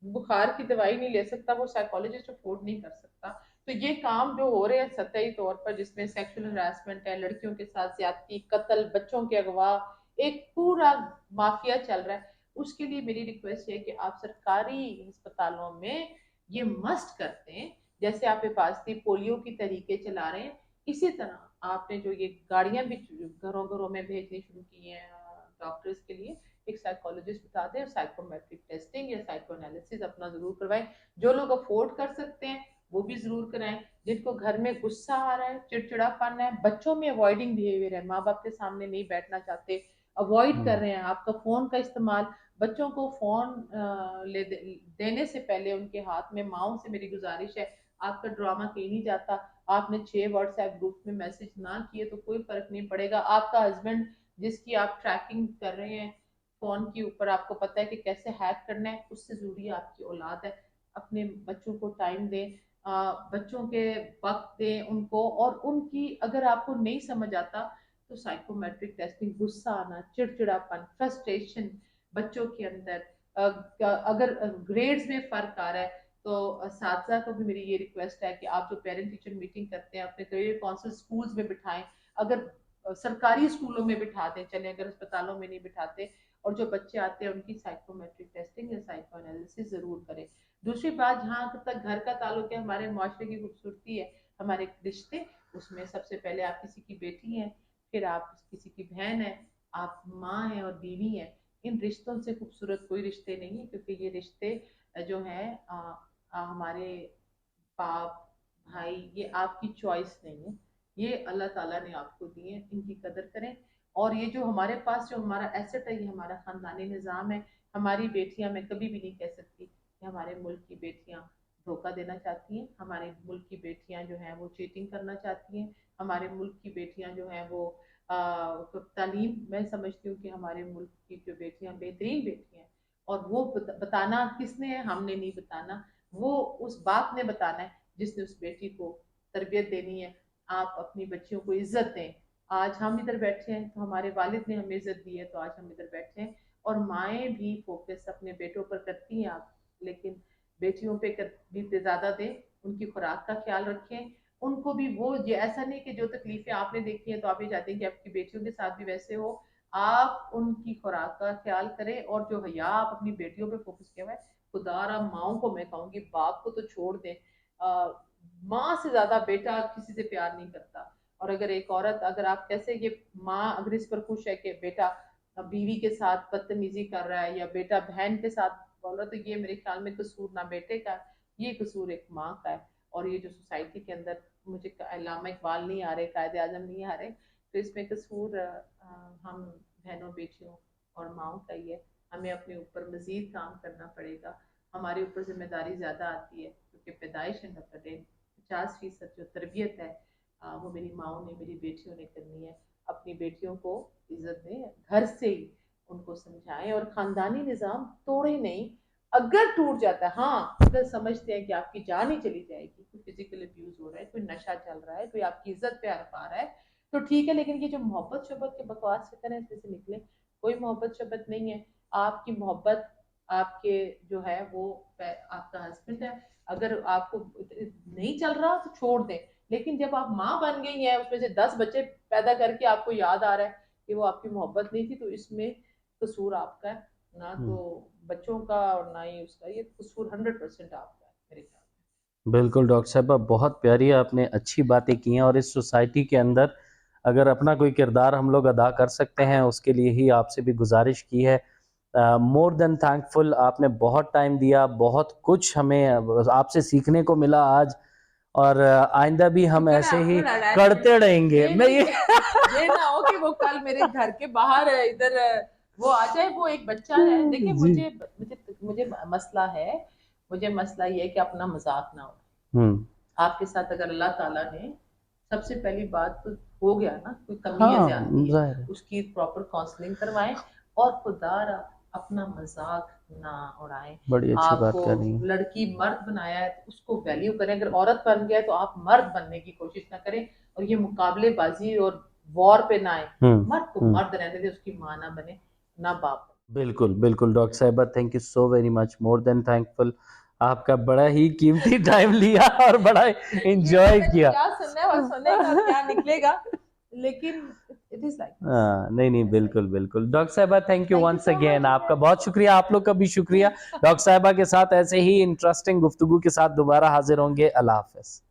बुखार की दवाई नहीं ले सकता, वो साइकोलॉजिस्ट अफोर्ड नहीं कर सकता। तो ये काम जो हो रहे हैं सतही तौर पर, जिसमें सेक्सुअल हरासमेंट है, लड़कियों के साथ ज्यादती, कत्ल, बच्चों के अगवा, एक पूरा माफिया चल रहा है, उसके लिए मेरी रिक्वेस्ट है कि आप सरकारी अस्पतालों में ये मस्ट करते हैं। जैसे आप हिफाजती पोलियो की तरीके चला रहे हैं, इसी तरह आपने जो ये गाड़ियां भी घरों घरों में भेजनी शुरू की हैं डॉक्टर्स के लिए, एक साइकोलॉजिस्ट बता दें, साइकोमेट्रिक टेस्टिंग या साइको एनालिसिस अपना जरूर करवाएं। जो लोग अफोर्ड कर सकते हैं वो भी जरूर कराएं। जिनको घर में गुस्सा आ रहा है, चिड़चिड़ापन है, बच्चों में अवॉइडिंग बिहेवियर है, माँ बाप के सामने नहीं बैठना चाहते, अवॉइड कर हम्म, रहे हैं आपका फोन का इस्तेमाल, बच्चों को फोन देने से पहले उनके हाथ में, माओ से मेरी गुजारिश है, आपका ड्रामा कहीं नहीं जाता। आपने 6 व्हाट्सएप ग्रुप में मैसेज ना किए तो कोई फर्क नहीं पड़ेगा। आपका हस्बैंड जिसकी आप ट्रैकिंग कर रहे हैं फोन के ऊपर, आपको पता है कि कैसे हैक करना है, उससे जरूरी आपकी औलाद है। अपने बच्चों को टाइम दें, बच्चों के वक्त दें उनको, और उनकी अगर आपको नहीं समझ आता तो साइकोमेट्रिक टेस्टिंग, गुस्सा आना, चिड़चिड़ापन, फ्रस्ट्रेशन बच्चों के अंदर, अगर ग्रेड्स में फर्क आ रहा है तो साथी को भी मेरी ये रिक्वेस्ट है कि आप जो पेरेंट टीचर मीटिंग करते हैं अपने करियर काउंसिल स्कूल्स में बिठाएं। अगर सरकारी स्कूलों में बिठा दें चले, अगर अस्पतालों में नहीं बिठाते, और जो बच्चे आते हैं उनकी साइकोमेट्रिक टेस्टिंग या साइको एनालिसिस जरूर करें। दूसरी बात, जहाँ तक घर का ताल्लुक है, हमारे माशरे की खूबसूरती है हमारे रिश्ते, उसमें सबसे पहले आप किसी की बेटी हैं, फिर आप किसी की बहन है, आप माँ हैं और बीवी हैं। इन रिश्तों से खूबसूरत कोई रिश्ते नहीं है, क्योंकि ये रिश्ते जो हैं हमारे बाप भाई, ये आपकी चॉइस नहीं है, ये अल्लाह ताला ने आपको दिए हैं, इनकी कदर करें। और ये जो हमारे पास जो हमारा एसेट है, ये हमारा खानदानी निज़ाम है। हमारी बेटियां, मैं कभी भी नहीं कह सकती कि हमारे मुल्क की बेटियां धोखा देना चाहती हैं, हमारे मुल्क की बेटियां जो हैं वो चीटिंग करना चाहती हैं, हमारे मुल्क की बेटियां जो हैं वो तो तालीम मैं समझती हूँ कि हमारे मुल्क की जो बेटियां बेहतरीन बेटियां हैं, और वो बताना किसने है, हमने नहीं बताना, वो उस बाप ने बताना है जिसने उस बेटी को तरबियत देनी है। आप अपनी बच्चियों को इज्जत दें। आज हम इधर बैठे हैं तो हमारे वालिद ने हमें इज्जत दी है, तो आज हम इधर बैठे हैं। और माएँ भी फोकस अपने बेटों पर करती हैं आप, लेकिन बेटियों पे भी ज्यादा दें, उनकी खुराक का ख्याल रखें, उनको भी वो, ये ऐसा नहीं कि जो तकलीफें आपने देखी है तो आप ये चाहते हैं कि आपकी बेटियों के साथ भी वैसे हो। आप उनकी खुराक का ख्याल करें, और जो हया आप अपनी बेटियों पे फोकस किया हुआ है, खुदारा माओ को मैं कहूंगी बाप को तो छोड़ दें। माँ से ज्यादा बेटा किसी से प्यार नहीं करता। और अगर एक औरत, अगर आप कैसे, ये माँ अगर इस पर खुश है कि बेटा बीवी के साथ बदतमीजी कर रहा है या बेटा बहन के साथ बोल रहा है, तो ये मेरे ख्याल में कसूर ना बेटे का, ये कसूर एक माँ का है। और ये जो सोसाइटी के अंदर, मुझे अल्लामा इकबाल नहीं आ रहे, कायदे आजम नहीं आ रहे, तो इसमें कसूर हम बहनों बेटियों और माओ का ही है। हमें अपने ऊपर मजीद काम करना पड़ेगा। हमारे ऊपर जिम्मेदारी ज़्यादा आती है, क्योंकि पैदाइश है न, 50% जो तरबियत है वो मेरी माओ ने, मेरी बेटियों ने करनी है। अपनी बेटियों को इज्जत दें, घर से ही उनको समझाएं, और ख़ानदानी निज़ाम तोड़े नहीं। अगर टूट जाता है, हाँ, अगर समझते हैं कि आपकी जान ही चली जाएगी, कोई फिजिकल अब्यूज हो रहा है, कोई नशा चल रहा है, कोई आपकी इज्जत पे आ पा रहा है, तो ठीक है। लेकिन ये जो मोहब्बत शोबत के बकवास फिक्र है, इसमें से निकले। कोई मोहब्बत शोबत नहीं है। आपकी मोहब्बत आपके जो है वो आपका हस्बैंड है। अगर आपको नहीं चल रहा तो छोड़ दें, लेकिन जब आप माँ बन गई हैं, उसमें से 10 बच्चे पैदा करके आपको याद आ रहा है कि वो आपकी मोहब्बत नहीं थी, तो इसमें कसूर आपका है, ना तो बच्चों का और ना ही उसका। ये कसूर 100% आपका है मेरे ख्याल में। बिल्कुल डॉक्टर साहबा, बहुत प्यारी आपने अच्छी बातें की हैं, और इस सोसाइटी के अंदर अगर अपना कोई किरदार हम लोग अदा कर सकते हैं, उसके लिए ही आपसे भी गुजारिश की है। मोर देन थैंकफुल, आपने बहुत टाइम दिया, बहुत कुछ हमें आपसे सीखने को मिला आज, और आइंदा भी हम ऐसे ही करते रहेंगे। ये मैं ये ये ना हो कि वो कल मेरे घर के बाहर इधर वो आ जाए। वो एक बच्चा है, देखिए, जी। मुझे मुझे मुझे मसला है, मुझे मसला ये है कि अपना मजाक ना हो। हम्म। आपके साथ अगर अल्लाह ताला ने, सबसे पहली बात तो हो गया ना, कोई कमी है, हाँ, ज्यादती है, जाहिर है। उसकी प्रॉपर काउंसलिंग करवाएं। और खुदारा अपना मजाक ना उड़ाएं। बड़ी अच्छी बात आपको कर रही हैं। लड़की मर्द बनाया है तो उसको वैल्यू करें। अगर औरत बन गया है तो आप मर्द बनने की कोशिश ना करें, और ये मुकाबलेबाजी और वॉर पे ना आए। मर्द को मर्द रहने दे, उसकी माँ ना बने, ना बाप बने। बिल्कुल, बिल्कुल डॉक्टर साहिबा, thank you so very much, more than thankful. आपका बड़ा ही कीमती टाइम लिया और बड़ा ये एंजॉय पता नहीं किया। क्या सुनना है और सुनेगा और क्या निकलेगा, लेकिन इट इज लाइक दिस। नहीं नहीं, बिल्कुल बिल्कुल डॉक्टर साहिबा, thank you thank you once so again, much. आपका बहुत शुक्रिया, आप लोग का भी शुक्रिया। डॉक्टर साहिबा के साथ ऐसे ही इंटरेस्टिंग गुफ्तगू के साथ दोबारा हाजिर होंगे। अल्लाह हाफिज।